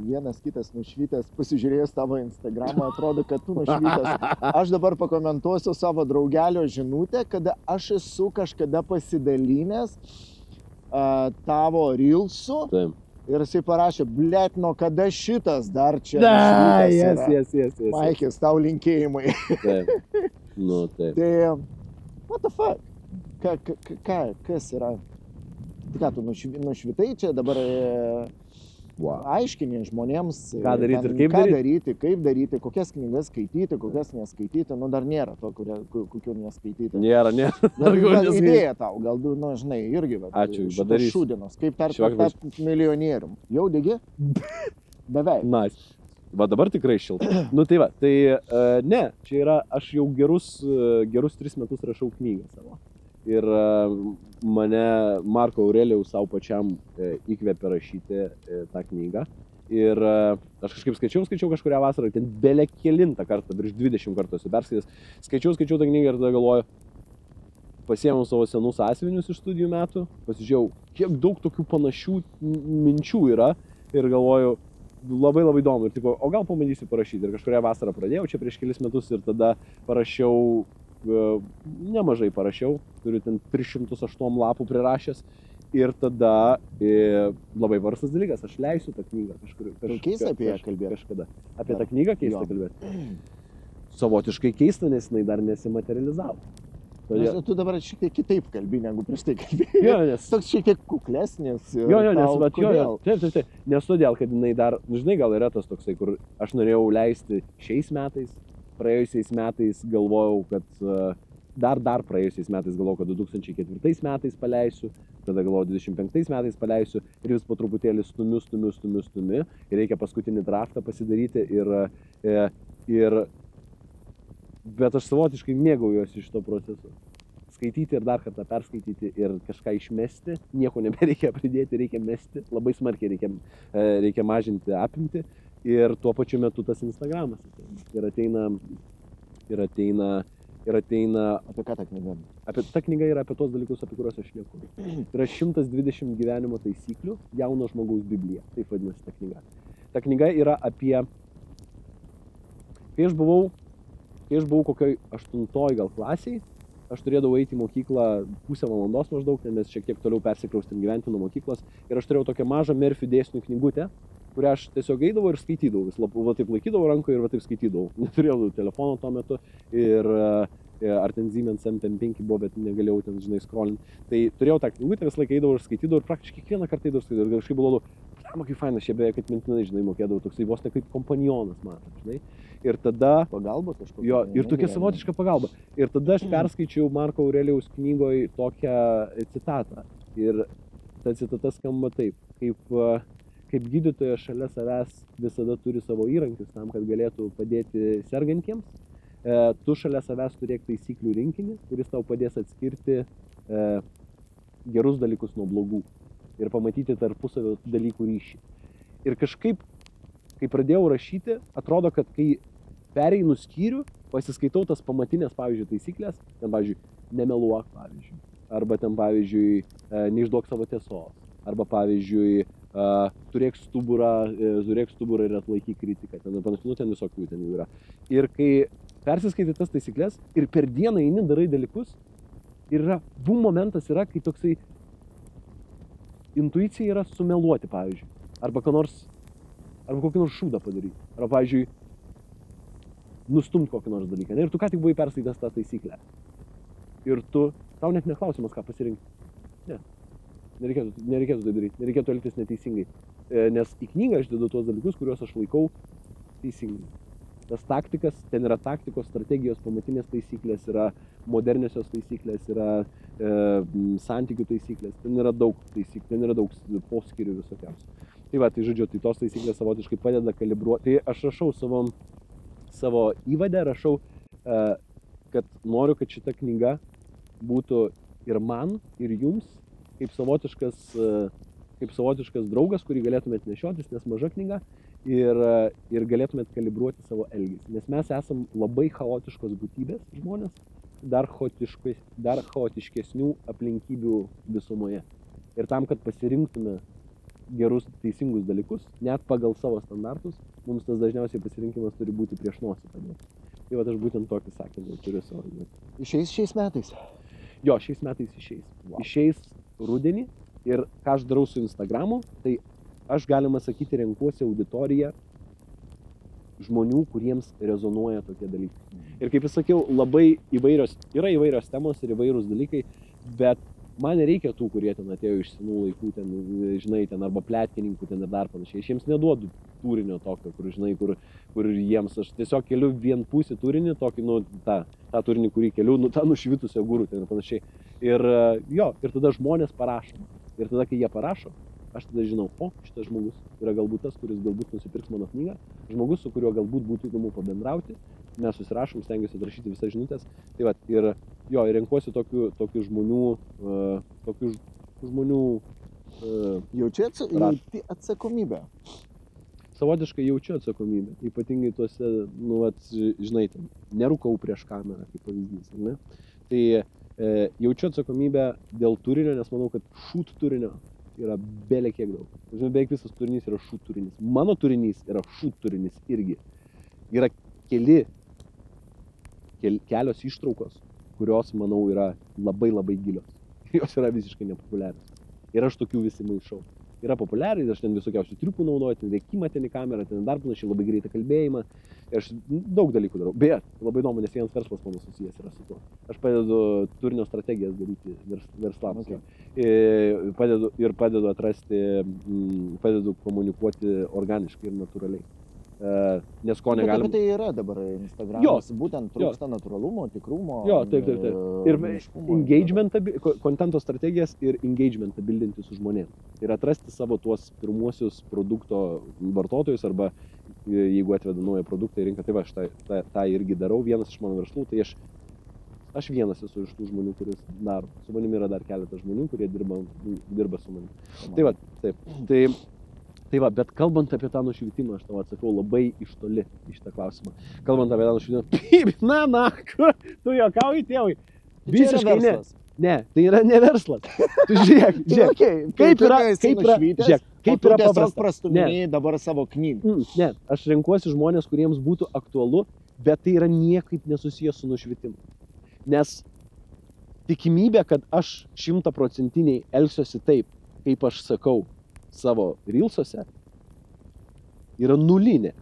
vienas kitas nušvytas, pasižiūrėjęs tavo Instagramą, atrodo, kad tu nušvytas. Aš dabar pakomentuosiu savo draugelio žinutę, kada aš esu kažkada pasidalinęs tavo reelsų Taip. ir jisai parašė, blet, nuo kada šitas dar čia Da, nušvytas yra. yes. Maikis, tau linkėjimai. Taip. Nu, taip. Tai, what the fuck? Kas yra? Tai ką, tu nušvitai čia dabar Wow. aiškini žmonėms, Ką daryti ir kaip daryti, kokias knygas skaityti, kokias neskaityti, dar nėra to, kokių neskaityti. Nėra. Gal idėja tau, gal, žinai, irgi, Ačiū, padarysiu. šūdienos, kaip Švak tapti milijonierium. Jau degi? Beveik. Nice. Va dabar tikrai šilta. Nu tai va, tai ne, čia yra, aš jau gerus 3 metus rašau knygą savo. Ir mane Marko Aurelijaus savo pačiam įkvėpė rašyti tą knygą. Ir aš kažkaip skaičiau kažkurią vasarą, ten belė kelintą kartą, virš 20 kartų esu perskaitęs. Skaičiau tą knygą ir tada galvoju, pasiėmiau savo senus sąsiuvinius iš studijų metų, pasižiūrėjau, kiek daug tokių panašių minčių yra ir galvoju, labai įdomu. Ir tipo, o gal pabandysiu parašyti. Ir kažkurią vasarą pradėjau, čia prieš kelis metus ir tada parašiau, nemažai parašiau, turiu ten 308 lapų prirašęs. Ir tada labai varstas dalykas, aš leisiu tą knygą kažkur. Keista apie ją kalbėti. Kažkada. Apie tą knygą keista kalbėti. Savotiškai keista, nes jinai dar nesimaterializavo. Todėl... Tu dabar šiek tiek kitaip kalbi, negu prieš tai kalbėjai. Jo, nes... Toks šiek tiek kuklesnis. Taip. Nes todėl, kad jinai dar, žinai, gal yra tas toksai, kur aš norėjau leisti šiais metais, praėjusiais metais galvojau, kad dar praėjusiais metais galvojau, kad 2004 metais paleisiu, tada galvojau 25 metais paleisiu ir vis po truputėlį stumiu ir reikia paskutinį draftą pasidaryti bet aš savotiškai mėgaujuosi iš to proceso. Skaityti ir dar kartą perskaityti ir kažką išmesti, nieko nebereikia pridėti, reikia mesti, labai smarkiai reikia mažinti apimtį ir tuo pačiu metu tas Instagramas ir ateina Apie ką ta knyga? Ta knyga yra apie tos dalykus, apie kuriuos aš šneku. Yra 120 gyvenimo taisyklių, jauno žmogaus Biblija, taip vadinasi ta knyga. Ta knyga yra apie, kai aš buvau kokioj 8 gal klasiai, aš turėdavau eiti į mokyklą pusę valandos maždaug, nes šiek tiek toliau persikraustėm gyventi nuo mokyklos ir aš turėjau tokią mažą Murphy dėsnių knygutę, kurią aš tiesiog eidavau ir skaitydavau, va taip laikydavau rankoje ir va taip skaitydavau. Neturėjau telefono tuo metu ir ar ten Siemens M5 buvo, bet negalėjau ten, žinai, scrollinti. Tai turėjau tą knygutę, visą laiką eidavau ir skaitydavau ir praktiškai kiekvieną kartą eidavau ir skaitydavau. Ir kažkaip buvo, kaip fainas, čia beje, kad mintinai, žinai, mokėdavau toksai vos ne kaip kompanionas, matai, žinai. Ir tada... Pagalba kažkokia. Jo, ir tokia savotiška pagalba. Ir tada aš perskaičiau Marko Aurelijaus knygoje tokią citatą. Ir ta citata skamba taip, kaip gydytojas šalia savęs visada turi savo įrankius tam, kad galėtų padėti sergantiems. Tu šalia savęs turėk taisyklių rinkinį, kuris tau padės atskirti gerus dalykus nuo blogų ir pamatyti tarpusavio dalykų ryšį. Ir kažkaip, kai pradėjau rašyti, atrodo, kad kai pereinu skyrių, pasiskaitau tas pamatinės, pavyzdžiui, taisyklės, ten, pavyzdžiui, nemeluok, pavyzdžiui, arba ten, pavyzdžiui, neišduok savo tiesos, arba, pavyzdžiui, turėk stuburą ir atlaikyk kritiką, ten panašiai, ten visokių ten jau yra. Ir kai persiskaitai tas taisyklės ir per dieną eini, darai dalykus ir yra, bum momentas yra, kai toksai intuicija yra sumeluoti, pavyzdžiui, arba kokį nors šūdą padaryti, arba, pavyzdžiui, nustumti kokį nors dalyką. Ir tu ką tik buvai perskaitęs tą taisyklę. Ir tau net neklausimas, ką pasirinkti. Ne. Nereikėtų tai daryti, nereikėtų elgtis neteisingai. Nes į knygą aš dedu tuos dalykus, kuriuos aš laikau teisingai. Tas taktikas, ten yra taktikos, strategijos, pamatinės taisyklės, yra moderniosios taisyklės, yra santykių taisyklės, ten yra daug taisyklių, ten yra daug poskyrių visokiausių. Tai va, tai žodžiu, tai tos taisyklės savotiškai padeda kalibruoti. Tai aš rašau savo įvadę, rašau, kad noriu, kad šita knyga būtų ir man, ir jums, kaip savotiškas draugas, kurį galėtumėt nešiotis, nes maža knyga, ir galėtumėt kalibruoti savo elgesį. Nes mes esam labai chaotiškos būtybės žmonės, dar chaotiškesnių aplinkybių visumoje. Ir tam, kad pasirinktume gerus, teisingus dalykus, net pagal savo standartus, mums tas dažniausiai pasirinkimas turi būti prieš nosį padėti. Tai va, aš būtent tokį sakinį turiu savo. Išeis šiais metais? Jo, šiais metais išeis. Wow. Išeis rudenį ir ką aš darau su Instagramu, tai aš, galima sakyti, renkuosi auditoriją žmonių, kuriems rezonuoja tokie dalykai. Ir kaip aš sakiau, yra įvairios temos ir įvairūs dalykai, bet man nereikia tų, kurie ten atėjo iš senų laikų, ten, žinai, ten arba pletkininkų, ten ir dar panašiai. Aš jiems neduodu turinio tokio, kur, žinai, kur jiems aš tiesiog keliu vienpusį turinį, tokį, tą turinį, kurį keliu, tą nušvitusią gurų ten ir panašiai. Ir ir tada žmonės parašo. Ir tada, kai jie parašo, aš tada žinau, šitas žmogus yra galbūt tas, kuris galbūt nusipirks mano knygą, žmogus, su kuriuo galbūt būtų įdomu pabendrauti, mes susirašom, stengiuosi atrašyti visas žinutės. Tai va, ir renkuosi tokių žmonių. Jauti atsakomybę? Savotiškai jaučiu atsakomybę, ypatingai tuose, žinai, ten, nerūkau prieš kamerą, kaip pavyzdys, ne? Tai jaučiu atsakomybę dėl turinio, nes manau, kad šūt turinio yra belė kiek daug. Žinai, beveik visas turinys yra šūt turinys. Mano turinys yra šūt turinys irgi. Yra kelios ištraukos, kurios, manau, yra labai labai gilios. Jos yra visiškai nepopuliarios. Ir aš tokių visi maišau. Yra populiariai, aš ten visokiausių triukų naudoju, ten rėkimą ten į kamerą, ten dar panašiai, labai greitą kalbėjimą. Ir aš daug dalykų darau. Beje, labai įdomu, nes vienas verslas mano susijęs yra su tuo. Aš padedu turinio strategijas daryti verslams. Okay. Padedu atrasti, padedu komunikuoti organiškai ir natūraliai. Nes ko negalima. Bet tai yra dabar Instagramas, būtent trūksta natūralumo, tikrumo. Jo, taip. Ir kontento strategijas ir engagementą bildinti su žmonėm. Ir atrasti savo tuos pirmuosius produkto vartotojus arba jeigu atveda naują produktą į rinką. Tai va, aš tą irgi darau. Vienas iš mano verslų, tai aš vienas esu iš tų žmonių, kuris daro. Su manimi yra dar keletas žmonių, kurie dirba su manimi. Tai va, taip. Tai va, bet kalbant apie tą nušvitimą, aš tau atsakau labai iš toli iš tą klausimą. Kalbant apie tą nušvitimą, tu juokauji, tėvai. Visiškai ne. Ne, tai yra ne verslas. Tu žiūrėk, kaip yra paprasta. Tiesiog prastuminėjai dabar savo knygą. Ne, aš renkuosi žmonės, kuriems būtų aktualu, bet tai yra niekaip nesusijęs su nušvitimu. Nes tikimybė, kad aš 100% elgsiuosi taip, kaip aš sakau savo reelsuose, yra nulinė.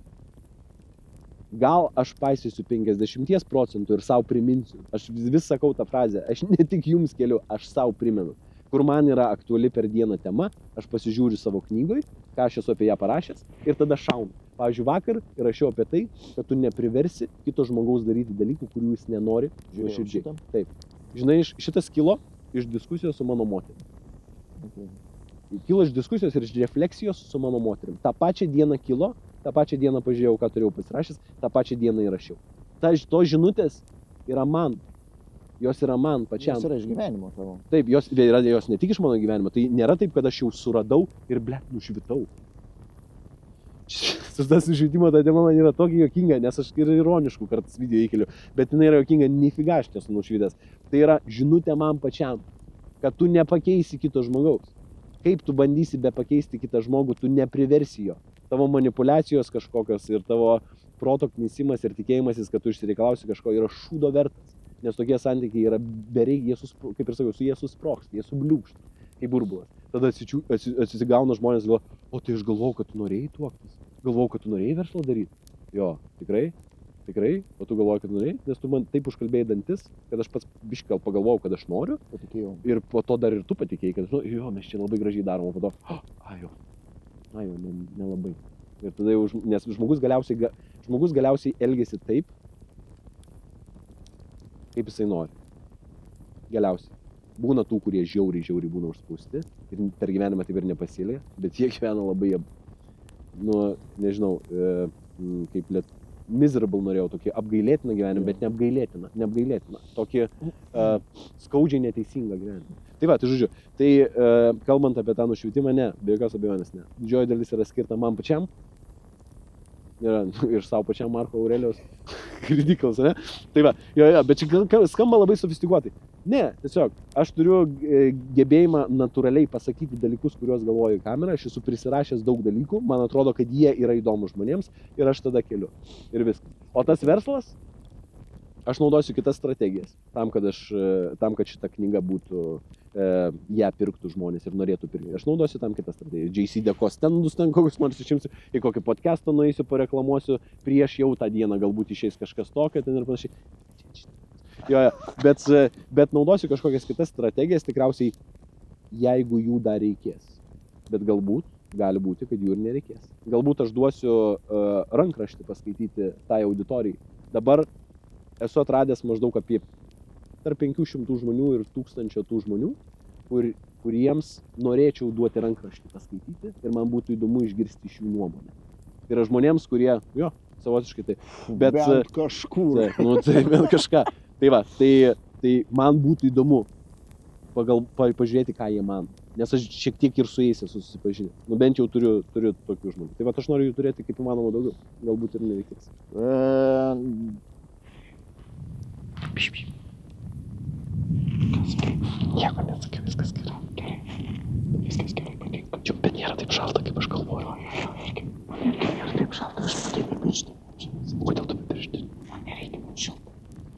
Gal aš paisysiu 50% ir savo priminsiu. Aš vis sakau tą frazę, aš ne tik jums keliu, aš savo primenu. Kur man yra aktuali per dieną tema, aš pasižiūriu savo knygoj, ką aš esu apie ją parašęs ir tada šaunu. Pavyzdžiui, vakar rašiau apie tai, kad tu nepriversi kito žmogaus daryti dalykų, kurių jis nenori nuoširdžiai. Taip. Žinai, šitas kilo iš diskusijos su mano moterim. Okay. Kilo iš diskusijos ir iš refleksijos su mano moterim. Ta pačią dieną kilo, tą pačią dieną pažiūrėjau, ką turėjau pasirašęs, tą pačią dieną įrašiau. Tos žinutės yra man. Jos yra man pačiam. Jos yra iš gyvenimo tavo. Taip, jos ne tik iš mano gyvenimo. Tai nėra taip, kad aš jau suradau ir nušvitau. Tas nušvitimo ta tema man yra tokia juokinga, nes aš ir ironiškų kartais video įkeliu. Bet jinai yra juokinga, nifiga aš nesu nušvitęs. Tai yra žinutė man pačiam, kad tu nepakeisi kito žmogaus. Kaip tu bandysi be pakeisti kitą žmogų, tu nepriversi jo. Tavo manipulacijos kažkokios ir tavo proto knisimas ir tikėjimasis, kad tu išsireikalausi kažko, yra šūdo vertas. Nes tokie santykiai yra bereik, kaip ir sakiau, jie susprogsta, jie subliūkšta, kaip burbulas. Tada atsigauna žmonės, galvo, o tai aš galvojau, kad tu norėjai tuoktis. Galvojau, kad tu norėjai verslą daryti. Jo, tikrai, o tu galvojai, kad norėjai, nes tu man taip užkalbėjai dantis, kad aš pats biškal pagalvojau, kad aš noriu. Patikėjau. Ir po to dar ir tu patikėjai, kad jo, mes čia labai gražiai darom, o po to, nelabai. Ir tada jau, nes žmogus galiausiai elgiasi taip, kaip jisai nori. Galiausiai. Būna tų, kurie žiauriai būna užspausti ir per gyvenimą taip ir nepasėlė, bet jie gyvena labai, nežinau, kaip miserable norėjau, tokį apgailėtiną gyvenimą, bet neapgailėtiną, tokį skaudžiai neteisingą gyvenimą. Tai va, tai žodžiu, kalbant apie tą nušvitimą, ne, be jokios abejonės ne. Didžioji dalis yra skirta man pačiam, ir savo pačiam Marko Aurelijaus ridikals, ne? Tai va, jo, bet čia skamba labai sofistikuotai. Ne, tiesiog, aš turiu gebėjimą natūraliai pasakyti dalykus, kuriuos galvoju į kamerą, aš esu prisirašęs daug dalykų, man atrodo, kad jie yra įdomus žmonėms ir aš tada keliu. Ir viskas. O tas verslas, aš naudosiu kitas strategijas, tam, kad šita knyga būtų, ją pirktų žmonės ir norėtų pirkti. Aš naudosiu tam kitas strategijas. JC Deco stendus ten kokius nors išimsiu, į kokį podcastą nueisiu, pareklamuosiu, prieš jau tą dieną galbūt išeis kažkas tokio ten ir panašiai. Jo, bet naudosiu kažkokias kitas strategijas, tikriausiai, jeigu jų dar reikės. Bet galbūt, gali būti, kad jų ir nereikės. Galbūt aš duosiu rankraštį paskaityti tai auditorijai. Dabar esu atradęs maždaug apie tarp 500 žmonių ir 1000 tų žmonių, kuriems norėčiau duoti rankraštį paskaityti ir man būtų įdomu išgirsti iš jų nuomonę. Tai yra žmonėms, kurie, savotiškai tai, bet kažkur. Bent kažką. Tai va, tai man būtų įdomu pažiūrėti, ką jie man. Nes aš šiek tiek ir su jais esu susipažinęs. Bent jau turiu tokių žmonių. Tai va, aš noriu jų turėti kaip įmanoma daugiau. Galbūt ir nereikės. Nieko nesakiau, viskas gerai. Viskas gerai patinka. Čia, bet nėra taip šalta, kaip aš galvoju. Man irgi nėra taip šalta, aš matau be pirštinės. Kodėl tu be pirštinės? Man nereikia man šilta.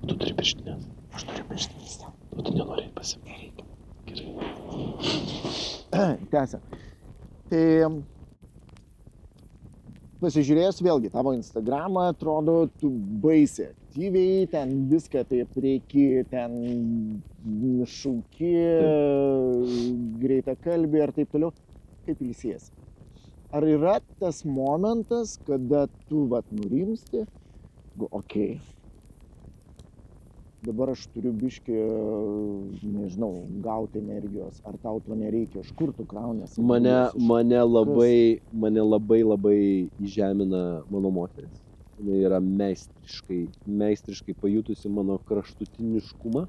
Tu turi pirštinės? Aš turiu pirštinės. O tu nenori pasimti? Nereikia. Gerai. Tęsiam. Tai pasižiūrėjus vėlgi tavo Instagramą, atrodo, tu baisiai aktyviai, ten viską taip reikia, ten šauki, greitakalbį ir taip toliau. Kaip ilsiesi? Ar yra tas momentas, kada tu nurimsti, okei, dabar aš turiu biškį, nežinau, gauti energijos, ar tau to nereikia, iš kur tu kraunies? Mane labai įžemina mano moteris. Jis yra meistriškai pajutusi mano kraštutiniškumą.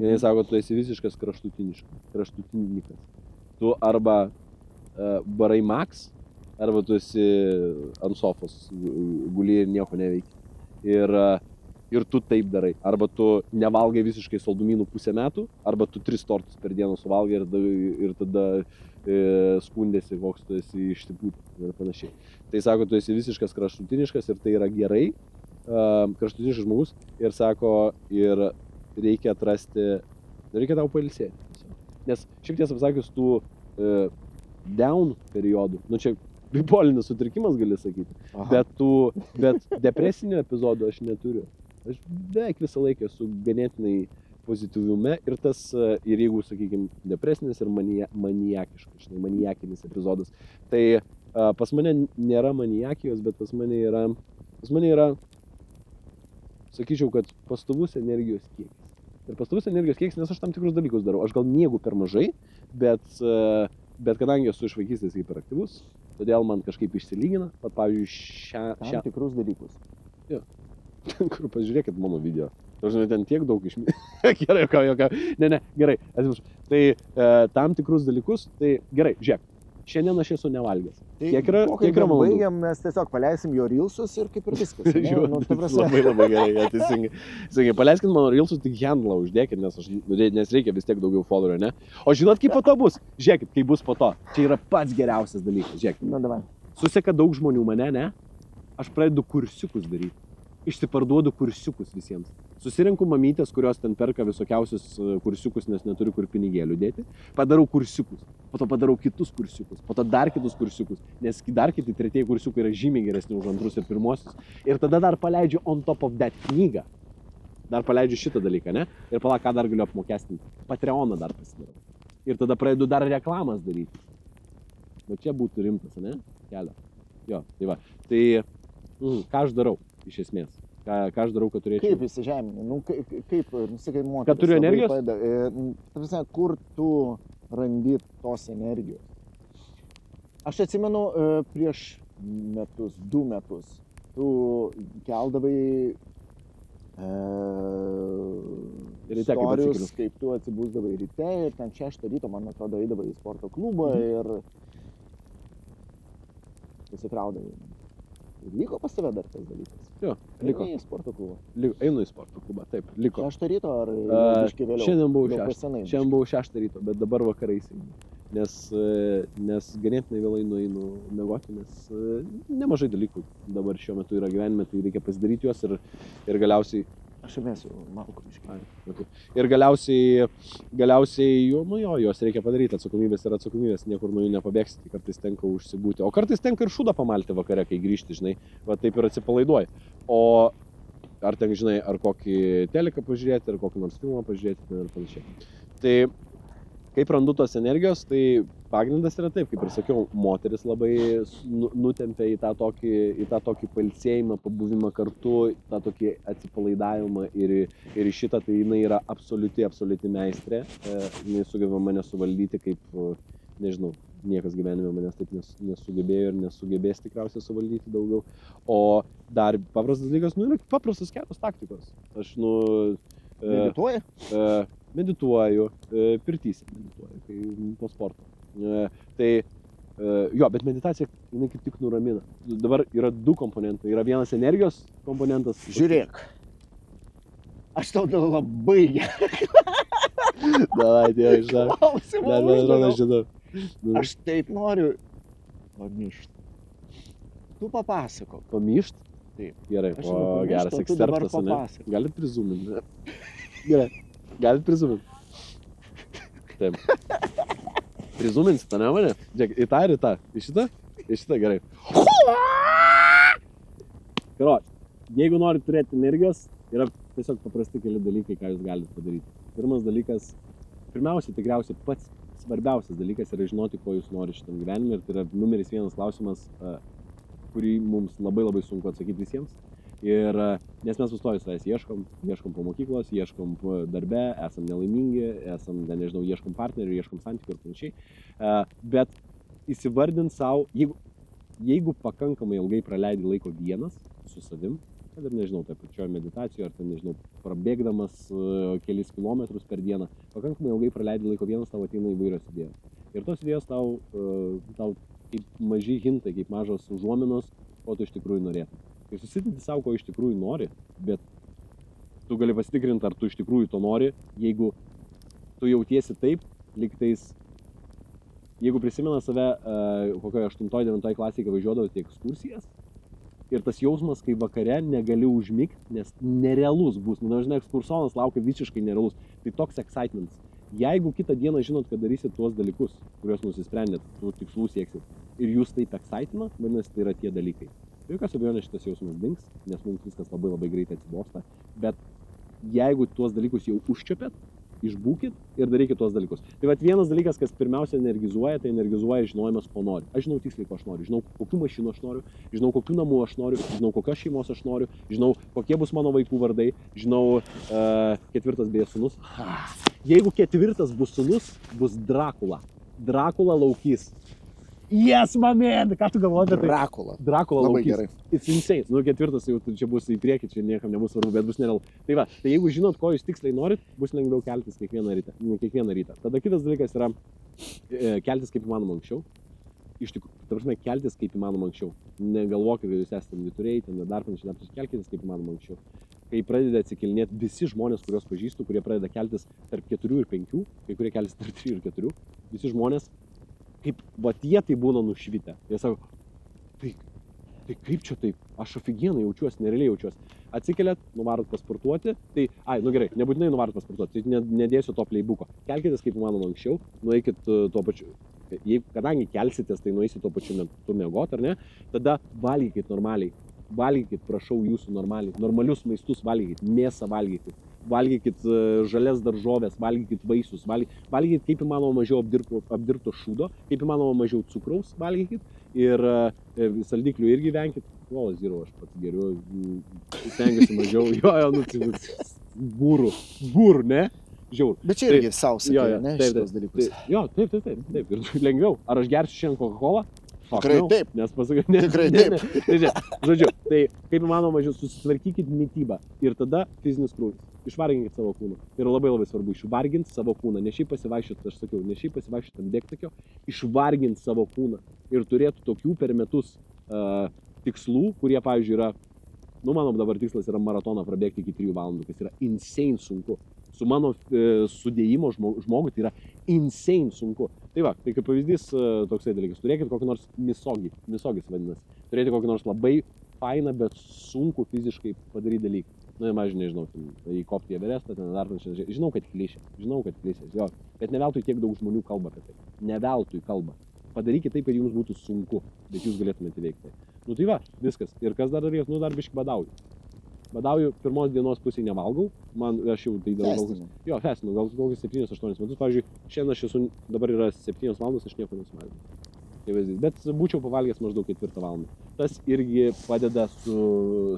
Jis sako, tu esi visiškas kraštutinikas. Tu arba barai maks, arba tu esi ant sofos guli ir nieko neveiki. Ir tu taip darai. Arba tu nevalgai visiškai saldumynų pusę metų, arba tu 3 tortus per dieną suvalgai ir tada skundėsi, koks tu esi išsipūtęs ir panašiai. Tai sako, tu esi visiškas kraštutiniškas ir tai yra gerai, kraštutiniškas žmogus, ir sako, ir reikia tau pailsėti. Nes šiaip tiesą pasakius, tų down periodų, čia bipolinis sutrikimas gali sakyti, bet depresinių epizodų aš neturiu. Aš beveik visą laiką esu ganėtinai pozityviume ir jeigu, sakykime, depresinis ir maniakiškas, maniakinis epizodas, tai pas mane nėra maniakijos, bet pas mane yra, sakyčiau, kad pastovus energijos kiekis. Ir pastovus energijos kiekis, nes aš tam tikrus dalykus darau. Aš gal miegu per mažai, bet kadangi esu iš vaikystės hiperaktyvus, todėl man kažkaip išsilygina. Pat, pavyzdžiui, tam tikrus dalykus. Jo. Kur pažiūrėkit mano video. Žinai, ten tiek daug Gerai, jokau. Ne, gerai, atsiprašau. Tai tam tikrus dalykus, tai gerai, žiūrėk. Šiandien aš esu nevalgęs. Tai kiek yra valandų? Baigiam, mes tiesiog paleisim jo reelsus ir kaip ir viskas. Labai gerai, teisingai. Paleiskit mano reelsus, tik handlą uždėkit, nes reikia vis tiek daugiau followerių, ne? O žinot, kaip po to bus? Žiūrėkit, kaip bus po to. Čia yra pats geriausias dalykas, žiūrėkit. Na, davai. Suseka daug žmonių mane, ne? Aš pradedu kursiukus daryti. Išsiparduodu kursiukus visiems. Susirinku mamytės, kurios ten perka visokiausius kursiukus, nes neturiu kur pinigėlių dėti. Padarau kursiukus, po to padarau kitus kursiukus, po to dar kitus kursiukus, nes dar kiti tretieji kursiukai yra žymiai geresni už antrus ir pirmosius. Ir tada dar paleidžiu on top of that knygą. Dar paleidžiu šitą dalyką, ne? Ir palauk, ką dar galiu apmokestinti. Patreoną dar pasidarau. Ir tada pradedu dar reklamas daryti. Va čia būtų rimtas, ne? Kelio. Jo, tai va. Tai ką aš darau? Iš esmės. ką aš darau, kad turėčiau. Kaip įsižeminti? Nu, kaip, sakai, moteris. Kad turiu labai energijos? padeda. Ta prasme, kur tu randi tos energijos? Aš atsimenu, prieš metus, 2 metus, tu keldavai Ryte, kaip storius, atsikeliu. kaip tu atsibūsdavai ryte ir ten 6 ryto, man atrodo, eidavai į sporto klubą ir pasikraudavai. Ir liko pas tave dar tas dalykas. Jo, liko. Eini į sporto klubą. Einu į sporto klubą, taip, liko. 6 ryto ar biškį vėliau? Šiandien buvau Jau 6. pasenai Šiandien buvau 6 ryto, bet dabar vakarais einu. Nes ganėtinai vėlai nueinu miegoti, nes nemažai dalykų dabar šiuo metu yra gyvenime, tai reikia pasidaryti juos ir galiausiai... Aš įmėsiu malku biškį. Ir galiausiai juos reikia padaryti, atsakomybės yra atsakomybės, niekur nuo jų nepabėgsi, tai kartais tenka užsibūti. O kartais tenka ir šūdą pamalti vakare, kai grįžti, žinai, va taip ir atsipalaiduoji. O ar ten, žinai, ar kokį teleką pažiūrėti, ar kokį nors filmą pažiūrėti ir panašiai. Tai kaip randu tos energijos, tai pagrindas yra taip, kaip ir sakiau, moteris labai nutempia į tą tokį pailsėjimą, pabuvimą kartu, tą tokį atsipalaidavimą ir į šitą, tai jinai yra absoliuti meistrė, jinai sugeba mane suvaldyti kaip, nežinau, niekas gyvenime manęs taip nesugebėjo ir nesugebės tikriausiai suvaldyti daugiau. O dar paprastas dalykas, yra paprastas kelios taktikos. Aš, Medituoji? Medituoju, pirtyse medituoju, kai po sporto. Bet meditacija, jinai kaip tik nuramina. Dabar yra 2 komponentai. Yra vienas energijos komponentas. Žiūrėk. Aš tau labai gerą Davai, Dieve, žinau. klausimą uždaviau. Žinau. Aš taip noriu pamyšt. Tu papasakok. Pamyšt? Taip. Gerai, Aš o nepamyštu, geras o tu dabar ekspertas, ne? papasakok. Galit prizuminti. Gerai, galit prizuminti. Taip. Prizuminsit, ne mane? Žiūrėk, į tą ir į tą. Į šitą? Į šitą, gerai. Karoč, jeigu norit turėti energijos, yra tiesiog paprasti keli dalykai, ką jūs galite padaryti. Pirmas dalykas, pirmiausia, tikriausiai pats svarbiausias dalykas yra žinoti, ko jūs norite šitam gyvenime. Ir tai yra numeris 1 klausimas, kurį mums labai sunku atsakyti visiems. Ir nes mes pastoviai savęs ieškom po mokyklos, ieškom darbe, esam nelaimingi, nežinau, ieškom partnerių, ieškom santykių ir panašiai. Bet įsivardint savo, jeigu pakankamai ilgai praleidi laiko vienas su savim, kad ir nežinau, tai pačioje meditacijoje, ar ten, nežinau, prabėgdamas kelis kilometrus per dieną, pakankamai ilgai praleidi laiko vienas, tau ateina įvairios idėjos. Ir tos idėjos tau kaip maži hintai, kaip mažos užuominos, ko tu iš tikrųjų norėtum. Ir susitinti savo, ko iš tikrųjų nori, bet tu gali pasitikrinti, ar tu iš tikrųjų to nori, jeigu tu jautiesi taip, lyg tais, jeigu prisimena save kokioje 8-9 klasėje, kai važiuodavo į ekskursijas, ir tas jausmas, kai vakare negali užmigti, nes nerealus bus, dažnai ekskursonas laukia visiškai nerealus, tai toks excitements. Jeigu kitą dieną žinot, kad darysit tuos dalykus, kuriuos nusisprendėt, tų tikslų sieksit, ir jūs taip excitina, vadinasi, tai yra tie dalykai. Tai jokios abejonės šitas jausmas dings, nes mums viskas labai greitai atsibosta, bet jeigu tuos dalykus jau užčiopėt, išbūkit ir darykit tuos dalykus. Tai vat vienas dalykas, kas pirmiausia energizuoja, tai energizuoja žinojimas, ko noriu. Aš žinau tiksliai, ko aš noriu, žinau, kokių mašinų aš noriu, žinau, kokių namų aš noriu, žinau, kokios šeimos aš noriu, žinau, kokie bus mano vaikų vardai, žinau, 4 beje sūnus. Jeigu 4 bus sūnus, bus Drakula. Drakula laukys. Yes, my man! Ką tu galvoji apie tai? Drakula Labai laukys. gerai. It's insane. 4 jau čia bus į priekį, čia niekam nebus svarbu, bet bus nerealu. Tai va, tai jeigu žinot, ko jūs tiksliai norit, bus lengviau keltis kiekvieną rytą. Tada kitas dalykas yra keltis kaip įmanoma anksčiau. Iš tikrųjų, ta prasme, keltis kaip įmanoma anksčiau. Negalvokit, kad jūs esate vyturiai, ten dar panašiai, kelkitės kaip įmanoma anksčiau. Kai pradeda atsikelnėti visi žmonės, kuriuos pažįstu, kurie pradeda keltis tarp 4 ir 5, kai kurie keltis tarp 3 ir 4, visi žmonės, kaip, jie tai būna nušvitę. Jie sako, tai kaip čia taip, aš aфиgenai jaučiuosi, nerealiai jaučiuosi. Atsikeliat, nuvarot pasportuoti, tai, gerai, nebūtinai nuvarot pasportuoti, tai nedėsiu to playbooko. Kelkitės kaip įmanoma anksčiau, nueikit tuo pačiu, kadangi kelsitės, tai nueisit tuo pačiu metu miegot, ar ne, tada valgykit normaliai. Valgykit, prašau jūsų normaliai, normalius maistus valgykit, mėsą valgykit, valgykit žalias daržovės, valgykit vaisius, valgykit kaip įmanoma mažiau apdirbto šūdo, kaip įmanoma mažiau cukraus valgykit ir saldiklių irgi venkit. Cola Zero aš pats geriu, stengiuosi mažiau, gūrų, ne? Žiaur. Bet čia irgi savo sakai, ne, šitos dalykus. Taip, ir lengviau. Ar aš gersiu šiandien Coca-Cola? Tikrai taip. Nes pasakai, ne. Tikrai taip. Žodžiu, tai kaip įmanoma mažiau susitvarkykit mitybą ir tada fizinis krūvis. Išvarginkit savo kūną. Tai yra labai svarbu, išvarginti savo kūną. Ne šiaip pasivaikščioti, aš sakiau, ne šiaip pasivaikščioti ant dėktakio, išvarginti savo kūną. Ir turėtų tokių per metus tikslų, kurie, pavyzdžiui, yra, mano dabar tikslas yra maratoną prabėgti iki 3 valandų, kas yra insane sunku. Su mano sudėjimo žmogui tai yra insane sunku. Tai va, tai kaip pavyzdys toksai dalykas. Turėkit kokį nors misogis vadinasi. Turėti kokį nors labai fainą, bet sunku fiziškai padaryti dalyką. Na, mažiau nežinau, įkopti į Everestą, ten dar panašiai. Žinau, kad klišė, jo. Bet ne veltui tiek daug žmonių kalba apie tai. Ne veltui kalba. Padarykit taip, kad jums būtų sunku, bet jūs galėtumėte įveikti. Nu tai va, viskas. Ir kas dar darys? Nu dar biškį badauju. Badauju, pirmos dienos pusėje nevalgau. Aš jau tai darau. Festinu, gal kokius 7-8 metus. Pavyzdžiui, šiandien aš esu, dabar yra 7 valandos, aš nieko nesuvalgiau. Bet būčiau pavalgęs maždaug 4 valandą. Tas irgi padeda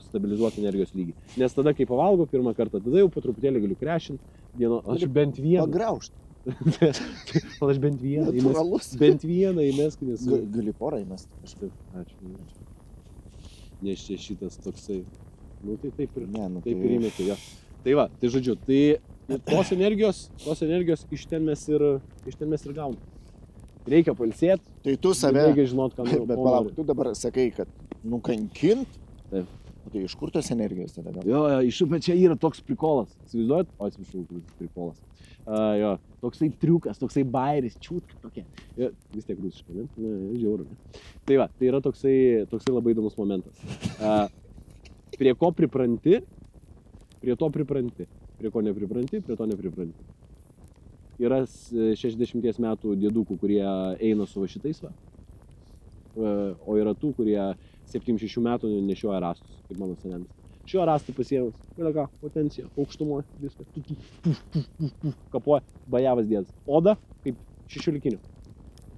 stabilizuoti energijos lygį. Nes tada, kai pavalgau pirmą kartą, tada jau po truputėlį galiu krešinti. Aš bent vieną. Pagraužti. Aš bent vieną. Bent vieną įmesk, nes... Gali porą įmesti. Ačiū. Nes čia šitas toksai... Nu tai taip ir įmeti, jo. Tai va, tai žodžiu, tai tos energijos iš ten mes ir gaunam. Reikia pailsėti. Tai tu save... Reikia žinot, ką nori. Bet palauk, tu dabar sakai, kad nukankint. Taip. Tai iš kur tos energijos tada gauna? Jo, bet čia yra toks prikolas. Įsivaizduojat? O, atsiprašau, prikolas. Toksai triukas, toksai bairis, čiūtka tokia. Vis tiek rusiškai, ne? Žiauru, ne? Tai va, tai yra toksai labai įdomus momentas. Prie ko pripranti, prie to pripranti. Prie ko nepripranti, prie to nepripranti. Yra 60 metų dėdukų, kurie eina su va šitais va. O yra tų, kurie 76 metų nešioja rastus, kaip mano senelis. Šio rastų pasiėmus, ką, potencija, aukštumo, viską. Kapuoja, bajavas dėdas. Oda kaip 16.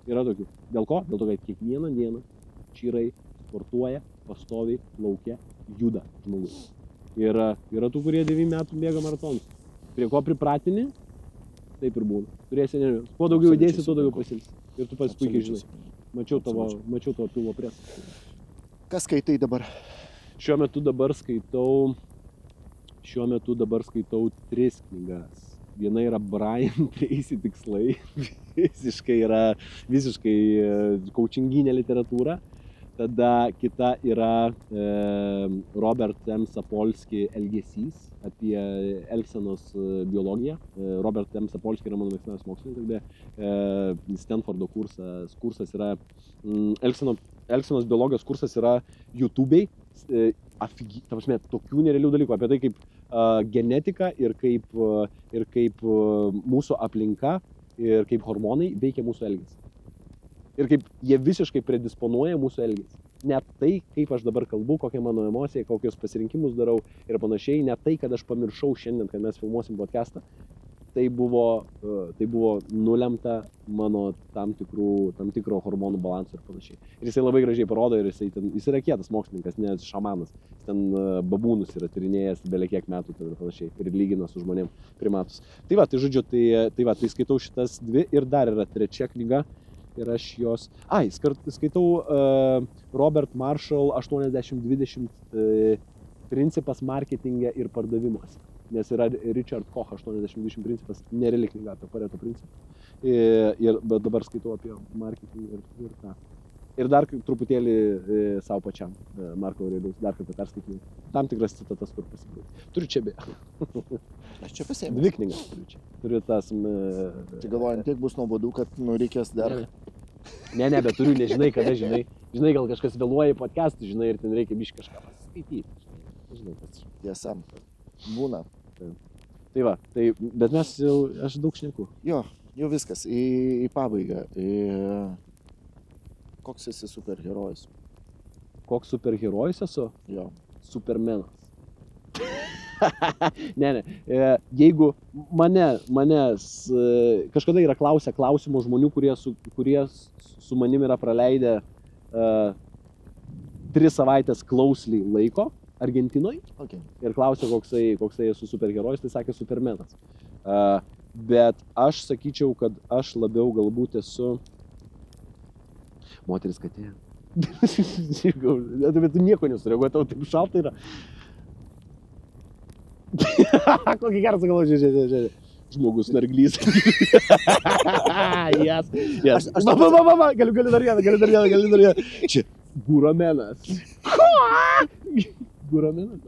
Yra tokių. Dėl ko? Dėl to, kad kiekvieną dieną čyrai sportuoja, pastoviai, lauke, juda žmogus. Yra tų, kurie 9 metų bėga maratonus. Prie ko pripratini, taip ir būna. Turėsi energijos. Kuo daugiau įdėsi, tuo daugiau pasimsi. Ir tu pats puikiai žinai. Mačiau tavo pilvo presą. Kas skaitai dabar? Šiuo metu dabar skaitau 3 knygas. Viena yra Brian Tracy tikslai. Visiškai coachinginė literatūra. Tada kita yra Robert M. Sapolsky elgesys apie elgsenos biologiją. Robert M. Sapolsky yra mano mėgstamiausias mokslininkas. Stanfordo kursas yra elgsenos biologijos kursas yra YouTube'ai. Ta prasme, tokių nerealių dalykų apie tai, kaip genetika ir kaip mūsų aplinka ir kaip hormonai veikia mūsų elgesį. Ir kaip jie visiškai predisponuoja mūsų elgesį. Net tai, kaip aš dabar kalbu, kokia mano emocija, kokius pasirinkimus darau ir panašiai, net tai, kad aš pamiršau šiandien, kad mes filmuosim podcastą, tai buvo nulemta mano tam tikro hormonų balanso ir panašiai. Ir jisai labai gražiai parodo ir jis yra kietas mokslininkas, ne šamanas. Jis ten babūnus yra tyrinėjęs belekiek metų ir panašiai. Ir lygina su žmonėm primatus. Tai va, tai žodžiu, tai skaitau šitas 2 ir dar yra 3 knyga. Ir aš jos... skaitau Robert Marshall 80-20 principas marketinge ir pardavimuose. Nes yra Richard Koch 80-20 principas, nereali knyga apie Pareto principą. Bet dabar skaitau apie marketingą ir ką. Ir dar truputėlį savo pačiam, Marko Aurelijaus, dar kartą perskaitinau. Tam tikras citatas, kur pasibrauti. Turiu čia beje. Aš čia pasiėmiau. 2 knygas turiu čia. Turiu tas... Čia galvojant, tiek bus nuobodu, kad reikės dar... Ne, bet turiu, nežinai, kada žinai. Žinai, gal kažkas vėluoja į podcastą, žinai, ir ten reikia biškį kažką pasiskaityti. Žinai, kas čia. Tiesa. Būna. Tai va, bet aš daug šneku. Jo, jau viskas. Į pabaigą. Koks esi superherojus? Koks superherojus esu? Jo. Supermenas. Ne. Jeigu manęs kažkada yra klausę klausimų žmonių, kurie su manim yra praleidę 3 savaitės closely laiko Argentinoje. Okay. Ir klausė, koksai esu superherojus, tai sakė Supermanas. Bet aš sakyčiau, kad aš labiau galbūt esu moteris katė. Bet tu nieko nesureaguoji, tau taip šalta yra. Kokį gerą sugalvoju, žiūrėjau. Žmogus narglys. Yes. Galiu dar vieną. Čia Guramenas. Guramenas?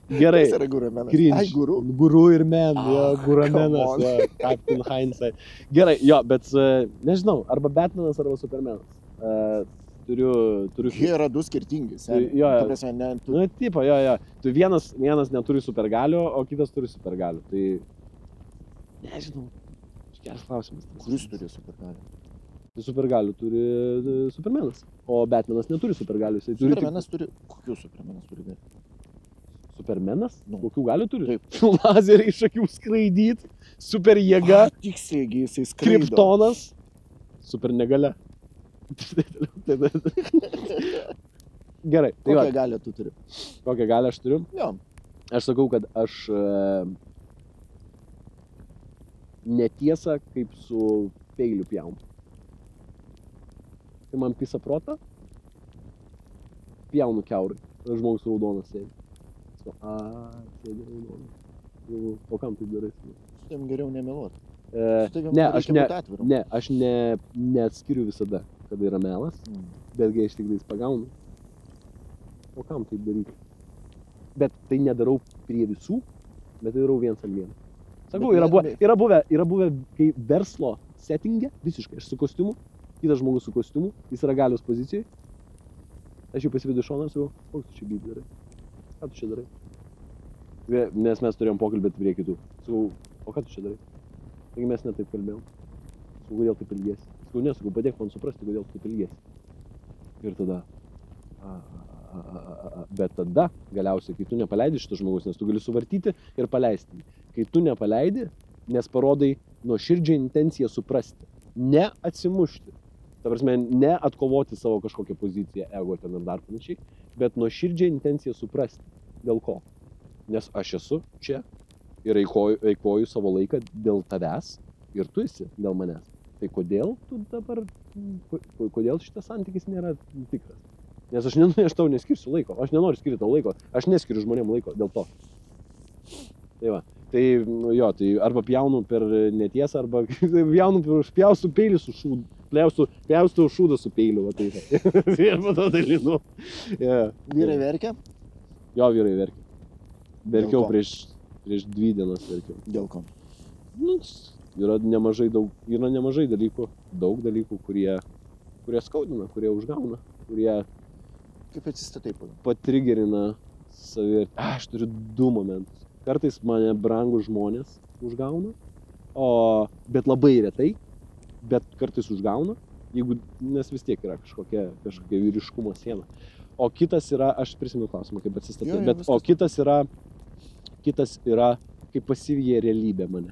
Gerai. Kas yra Guramenas? Cringe. Ai, guru. Guru ir men, Guramenas. Captain Hindsight. Gerai, jo, bet nežinau, arba Batmanas, arba Supermanas. Turiu... Jie yra 2 skirtingi. Jo. Ta prasme, ne, tu... Nu, tipo, jo. Tu vienas neturi supergalių, o kitas turi supergalių. Tai... Nežinau. Geras klausimas. Kuris turi supergalių? Supergalių turi Supermanas, o Batmanas neturi supergalių. Supermanas turi... Kokių Supermanas turi galių? Supermanas? Nu. Kokių galių turi? Taip. Lazeriai iš akių skraidyt, super jėga, Tiksliai, jisai skraido. Kryptonas, super negalia. Gerai. Tai Kokią galią tu turi? Kokią galią aš turiu? Jo. Aš sakau, kad aš netiesa kaip su peiliu pjaunu. Tai man pisa protą, pjaunu kiaurai. Žmogus raudonas sėdi. Sėdi raudonas. O kam taip darai? Su tavim geriau nemeluoti. Ne, aš neatskiriu visada, kada yra melas, betgi aš tik pagaunu. O kam taip daryti? Bet tai nedarau prie visų, bet tai darau viens ant vieno. Sakau, yra buvę, kai verslo settinge, visiškai, aš su kostiumu, kitas žmogus su kostiumu, jis yra galios pozicijai. Aš jau pasivedu šoną ir sakau, koks tu čia bybį darai? Ką tu čia darai? Nes mes turėjom pokalbį prie kitų. Sakau, o ką tu čia darai? Taigi mes netaip kalbėjom. Sakau, kodėl taip ilgiesi? Sakau, padėk man suprasti, kodėl taip ilgiesi. Ir tada... Bet tada, galiausiai, kai tu nepaleidi šito žmogus, nes tu gali suvartyti ir paleisti. Kai tu nepaleidi, nes parodai nuoširdžią intenciją suprasti. Ne atsimušti. Ta prasme, ne atkovoti savo kažkokią poziciją, ego ten ir dar panašiai, bet nuoširdžią intenciją suprasti. Dėl ko? Nes aš esu čia ir eikvoju savo laiką dėl tavęs ir tu esi dėl manęs. Tai kodėl tu dabar, kodėl šitas santykis nėra tikras? Nes aš tau neskirsiu laiko, aš nenoriu skirti tau laiko, aš neskiriu žmonėm laiko dėl to. Tai va, tai jo, tai arba pjaunu per netiesą, arba pjaustu peilį su šūdu, pjaustu šūdą su peiliu, va tai. Ir po to dalinu. Vyrai verkia? Jo, vyrai verkia. Verkiau prieš 2 dienas verkiau. Dėl ko? Nu, yra nemažai dalykų, daug dalykų, kurie skaudina, kurie užgauna, kurie kaip atsistatai? Patrigerina savivertę. Aš turiu 2 momentus. Kartais mane brangūs žmonės užgauna, bet labai retai, bet kartais užgauna, nes vis tiek yra kažkokia vyriškumo siena. O kitas yra, aš prisimenu klausimą, kaip atsistatai, bet o kitas yra, kaip pasivyja realybė mane.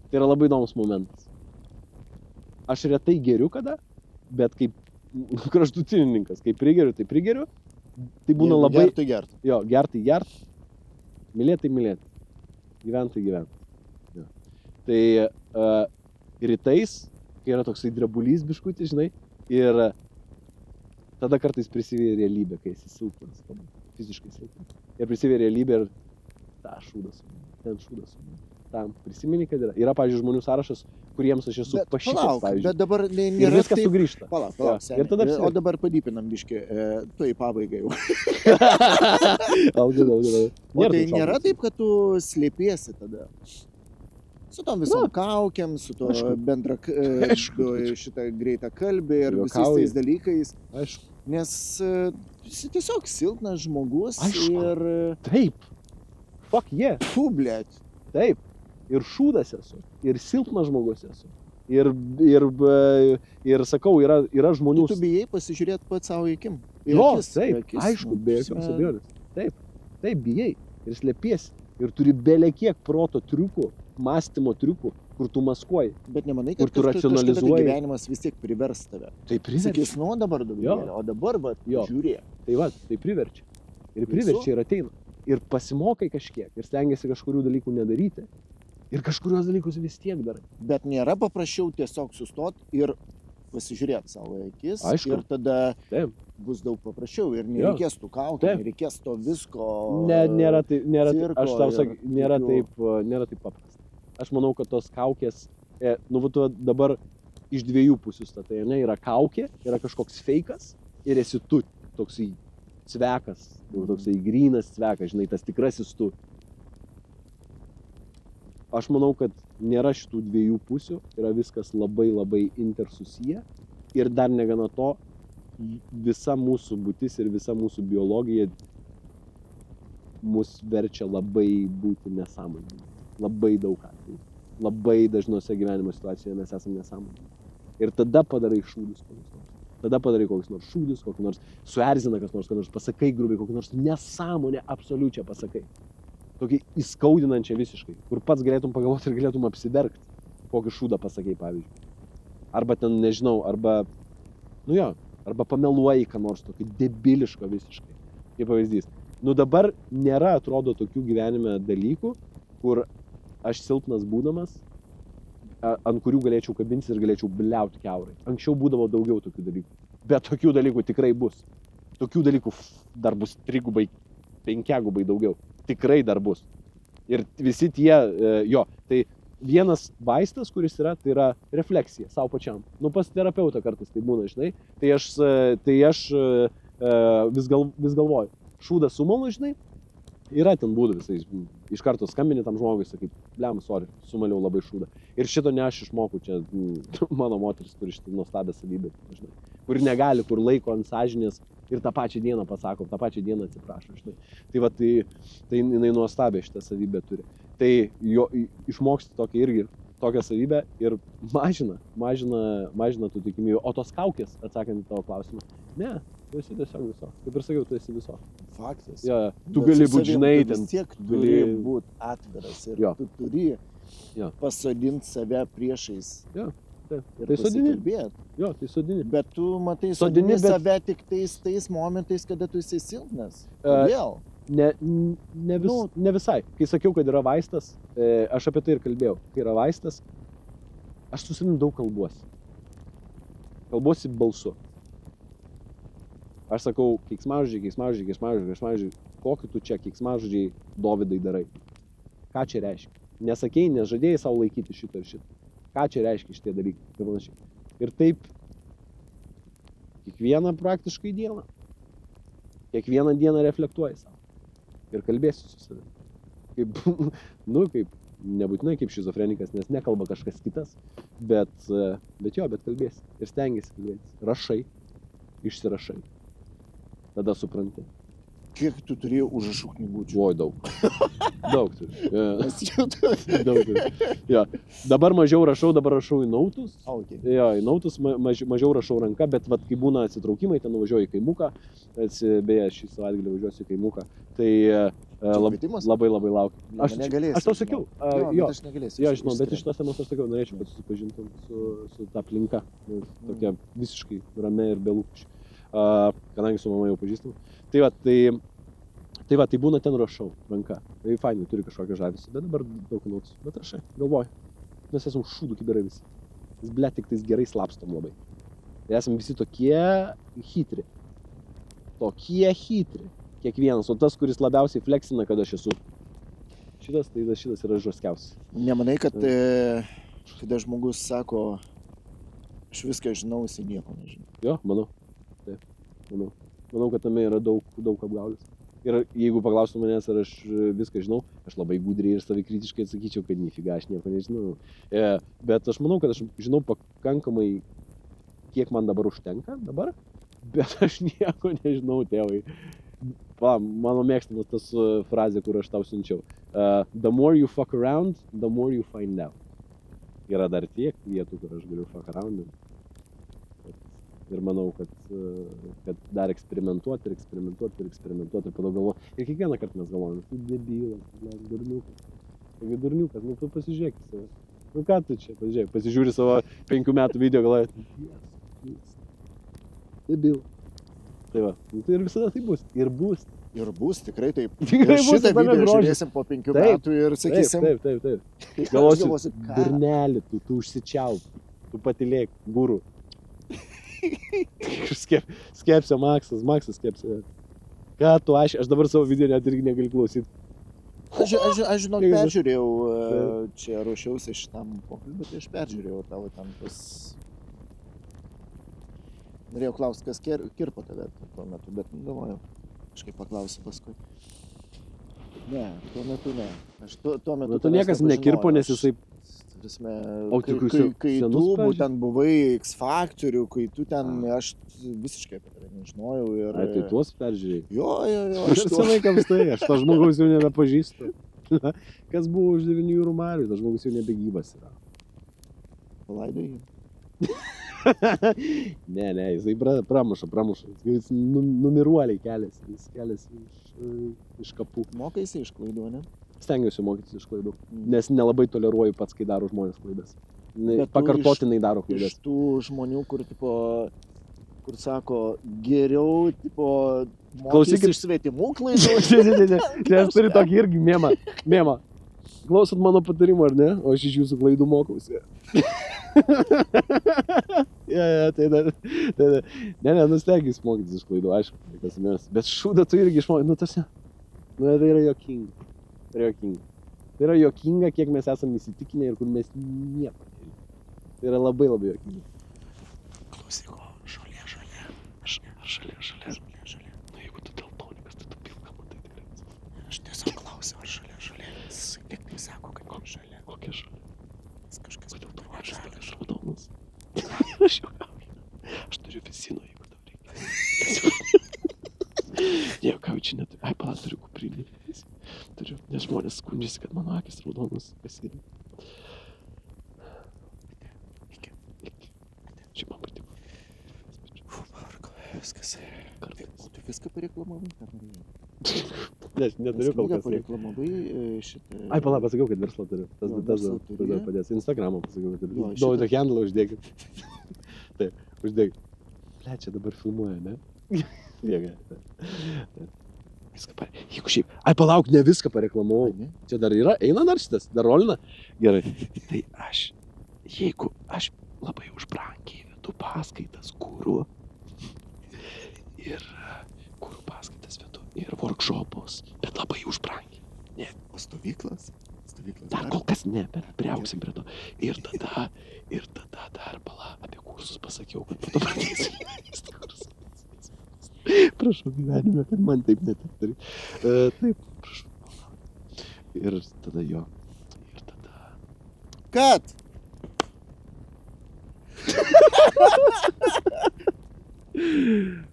Tai yra labai įdomus momentas. Aš retai geriu kada, bet kaip kraštutininkas, kai prigeriu, tai prigeriu. Tai būna labai... Gert, tai gert. Jo, gert, tai gert. Mylėt, tai mylėt. Gyvent, tai gyvent. Jo. Tai rytais, kai yra toksai drebulys biškutį, žinai, ir tada kartais prisivyja realybė, kai esi silpnas, fiziškai silpnas. Ir prisivyja realybė ir ten šūdas. Tam prisimeni, kad yra. Yra, pavyzdžiui, žmonių sąrašas, kuriems aš esu pašykęs, pavyzdžiui. Bet dabar nėra ir viskas taip... sugrįžta. Palauk, ir tada o dabar padypinam biškį, tu į pabaigą jau. O tai nėra taip, kad tu slėpiesi tada? Su tom visom kaukiam, su to bendra šitą greitą kalbį ir visais tais dalykais. Aišku. Nes esi tiesiog silpnas žmogus. Aišku. Ir... Taip. Fuck yeah. Fu, blėt. Taip. Ir šūdas esu, ir silpnas žmogus esu. Ir sakau, yra žmonių... Tu bijai pasižiūrėti pats savo akim. Jo, taip, aišku, be jokios abejonės. Taip. Taip, bijai ir slepiesi. Ir turi belė kiek proto triukų, mąstymo triukų, kur tu maskuoji. Bet nemanai, Kur kad tu kažkada tai racionalizuoji. gyvenimas vis tiek privers tave. Tai priverčia. Sakys, nu dabar daugiau, o dabar, va, Jo. žiūrėk. Tai va, tai priverčia. Ir Baisu. priverčia ir ateina. Ir pasimokai kažkiek. Ir stengiasi kažkurių dalykų nedaryti. Ir kažkurios dalykus vis tiek darai. Bet nėra paprasčiau tiesiog sustot ir pasižiūrėti savo į akis. Aišku. Ir tada Taip. bus daug paprasčiau ir nereikės tų kaukų, Taip. nereikės to visko. Nėra cirko aš tau ir sakysiu, nėra tokių- taip paprasta. Aš manau, kad tos kaukės, nu, tu dabar iš dviejų pusių statai, ne, yra kaukė, yra kažkoks feikas ir esi tu, toksai cvekas, toksai grynas cvekas, žinai, tas tikrasis tu. Aš manau, kad nėra šitų dviejų pusių, yra viskas labai labai intersusiję ir dar negana to, visa mūsų būtis ir visa mūsų biologija mus verčia labai būti nesąmoningi. Labai daug atvejų. Labai dažnose gyvenimo situacijoje mes esame nesąmoningi. Ir tada padarai šūdus kokius nors. Tada padarai kokius nors šūdus, kokius nors suerzina kas nors pasakai grubiai, kokius nors nesąmonę absoliučią pasakai. Tokį įskaudinančią visiškai, kur pats galėtum pagalvoti ir galėtum apsiverkti, kokį šūdą pasakai, pavyzdžiui. Arba ten, nežinau, arba, nu jo, arba pameluoji ką nors tokį debiliško visiškai. Kaip pavyzdys. Nu dabar nėra, atrodo, tokių gyvenime dalykų, kur aš silpnas būdamas, ant kurių galėčiau kabintis ir galėčiau bliauti kiaurai. Anksčiau būdavo daugiau tokių dalykų. Bet tokių dalykų tikrai bus. Tokių dalykų dar bus 3, 5 daugiau. Tikrai dar bus. Ir visi tie, tai vienas vaistas, kuris yra, tai yra refleksija savo pačiam. Nu, pas terapeutą kartais tai būna, žinai. Tai aš vis galvoju. Šūdą sumalu, žinai. Yra ten būdų visais. Iš karto skambini tam žmogui, sakai, blem, sorry, sumaliau labai šūdą. Ir šito ne aš išmokau, čia mano moteris turi šitą nuostabią savybę, žinai. Kur negali, kur laiko ant sąžinės ir tą pačią dieną pasako, tą pačią dieną atsiprašo, žinai. Tai va, tai jinai nuostabią šitą savybę turi. Tai išmoksti tokią savybę ir mažina tų tikimybių. O tos kaukės, atsakant į tavo klausimą, ne, tu esi tiesiog viso. Kaip ir sakiau, tu esi viso. Faktas. Ja, tu gali būti, žinai, ten. Vis tiek turi būti atviras ir tu turi pasodinti save priešais. Jo. Ir tai sodini. Jo, tai sodini. Bet tu matai sodini save tik tais momentais, kada tu esi silpnas. Kodėl? Ne visai. Kai sakiau, kad yra vaistas, aš apie tai ir kalbėjau. Kai yra vaistas, aš su savimi daug kalbuosi. Kalbuosi balsu. Aš sakau, keiksmažodžiai, kokį tu čia keiksmažodžiai Dovydai darai. Ką čia reiškia? Nesakei, nežadėjai savo laikyti šito ir šito. Ką čia reiškia šitie dalykai ir panašiai. Ir taip kiekvieną praktiškai dieną. Kiekvieną dieną reflektuoji savo. Ir kalbėsiu su savimi. Kaip, nebūtinai kaip šizofrenikas, nes nekalba kažkas kitas, bet kalbėsi. Ir stengiasi kalbėtis. Rašai, išsirašai. Tada supranti. Kiek tu turėjai užrašų knygučių? Oi, daug. Daug turiu. Daug turiu. Ja. Dabar mažiau rašau, į nautus. Okay. Jo, į nautus mažiau rašau ranka, bet vat, kai būna atsitraukimai, ten nuvažiuoju į Kaimuką, beje, šį savaitgalį važiuosiu į Kaimuką, tai labai laukiu. Aš tau sakiau. Aš negalėsiu. Jo, žinau, bet iš tos temos aš sakiau, norėčiau, kad susipažintum su ta aplinka. Tokia visiškai ramia ir be lūkesčių. Kadangi su mama jau pažįstam. Tai būna ten rašau ranka. Tai fainai, turi kažkokią žavesį, bet dabar daug nauks. Bet rašai, galvoju. Mes esam šūdų kiberai visi. Mes, ble, tik tais gerai slapstom labai. Ir esam visi tokie hitri. Kiekvienas. O tas, kuris labiausiai fleksina, kad aš esu. Šitas yra žoskiausias. Nemanai, kad kada žmogus sako, aš viską žinau, jisai nieko nežinau. Jo, manau. Taip, manau, kad tame yra daug apgaulės. Ir jeigu paklaustų manęs, ar aš viską žinau, aš labai gudriai ir savikritiškai atsakyčiau, kad nifiga, aš nieko nežinau. Bet aš manau, kad aš žinau pakankamai, kiek man dabar užtenka dabar, bet aš nieko nežinau, tėvai. Mano mėgstamas tas frazė, kur aš tau siunčiau. The more you fuck around, the more you find out. Yra dar tiek vietų, kur aš galiu fuck around. Ir manau, kad dar eksperimentuoti ir po to galvoju. Ir kiekvieną kartą mes galvojame, tu debilas, durniukas. Taigi durniukas, nu tu pasižiūrėk į save. Nu ką tu čia, pasižiūri savo 5 metų video, galvoji, debil. Tai va, nu, tai ir visada tai bus. Ir bus, tikrai taip. Tikrai Ir bus, šitą tame video grožis. žiūrėsim po 5 metų ir sakysim, Taip. aš Galvosi, galvosiu, ką? durnelį, tu užsičiauk, tu patilėk, guru. Skepsio Maksas skepsio. Ką tu, aš dabar savo video net irgi negaliu klausyti. Aš žinok, peržiūrėjau, čia ruošiausi šitam pokalbį, tai aš peržiūrėjau tavo tam tas... Norėjau klausti, kas kirpo tave tuo metu, bet galvojau, kažkaip paklausiu paskui. Ne, tuo metu ne. Aš tuo metu... Tu niekas nekirpo, nes jisai... Kai tu būtent buvai X Factorių, kai tu ten, aš visiškai apie tave nežinojau ir... Ai, tai tuos peržiūrėjai? Jo. Aš senai kamstai, aš to žmogaus jau nebepažįstu. Kas buvo už 9 jūrų marių, tas žmogus jau nebegyvas yra. Palaidojai? Ne, jisai pramuša. Jis numiruoliai keliasi, jis keliasi iš kapų. Mokaisi iš klaidų, ne? Stengiuosi mokytis iš klaidų, nes nelabai toleruoju pats, kai daro žmonės klaidas. Bet tu Pakartotinai daro klaidas. Iš tų žmonių, kur sako, geriau, mokys iš svetimų klaidų. Ne, aš turiu tokį irgi mėmą. Klausot mano patarimo, ar ne? O aš iš jūsų klaidų mokausi. Tai ne, nustengiuosi mokytis iš klaidų, aišku. Bet šūdą tu irgi išmokai, tai yra jokinga. Tai yra jokinga, kiek mes esame įsitikinę ir kur mes nieko nežinome. Tai yra labai jokinga. Klausyk, žolė. Ar žolė? Na, jeigu tu daltonikas, tai tu pilką matai tikrai. Aš tiesiog klausiu, ar žolė. Tik tai sako, kad žolė. Kokia žolė? Kažkas Kodėl tu žolės raudonas? Aš juokauju. Aš turiu visino, jeigu tau reikia. Juokauju, čia neturiu. Ai, pala, turiu kuprinį. Turiu, nes žmonės skundžiasi, kad mano akis raudonas. Kas yra? Iki. Šiaip man patiko. Pavargo, viskas. O tu viską pareklamavai, ką norėjai? Ne, aš neturiu kol kas. Pareklamavai šitą... Ai, pala, pasakiau, kad verslą turiu. Tas dar padės. Instagramą pasakiau, kad turiu. Naują handlą uždėkit. Taip, uždėkit. Ble, čia dabar filmuoja, ne? Jėga. Viską jeigu šiaip... Ai, palauk, ne viską pareklamavau. Čia dar yra? Eina dar šitas? Dar rolina? Gerai. Tai jeigu aš labai užbrangiai vedu paskaitas kūrų ir ir workshopus, bet labai užbrangiai. Ne. O stovyklas? Dar kol kas ne, bet priaugsim prie to. Ir tada dar apie kursus pasakiau, kad po to pradėsiu leisti kursus. Prašau gyvenime, kad man taip netiktų. Taip, prašau. Ir tada jo. Kad?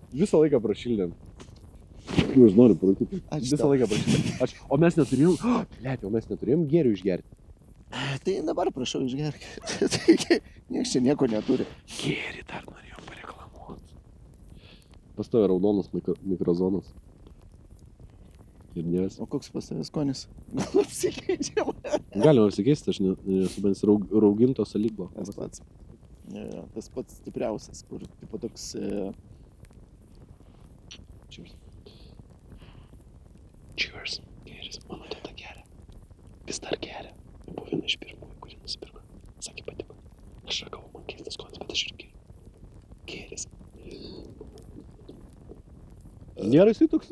Visą laiką prašildėm. Aš noriu parūkyti. Visą laiką prašildėm. O mes neturėjom gėrių išgerti. Tai dabar prašau išgerk. Niekas čia nieko neturi. Gėrį dar norėjom pareklamuoti. Pastoja raudonas mikrozonas. Ir nes. O koks pas tavęs skonis? Gal apsikeičiam? Galima apsikeisti, aš nesu bent rauginto salyklo. Tas pats stipriausias, kur tipo toks... Cheers. Geris, mano teta geria. Vis dar geria. Buvo viena iš pirmųjų, kuri nusipirko. Sakė, patiko. Aš ragavau, man keistas skonis, bet aš ir geris. Nėra jisai toks.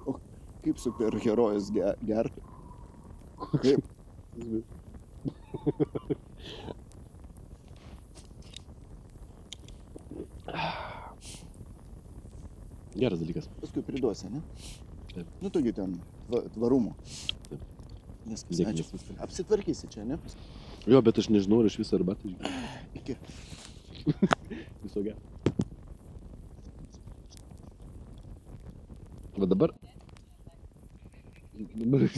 O kaip superherojus gerti? Kaip? Geras dalykas. Paskui priduosi, ne? Taip. Nu, togi ten tvarumo. Taip. Viskas, ačiū. Apsitvarkysi čia, ne? Jo, bet aš nežinau, ar iš viso arbatą išgeriu. Iki. Viso gero. Va dabar. Dabar.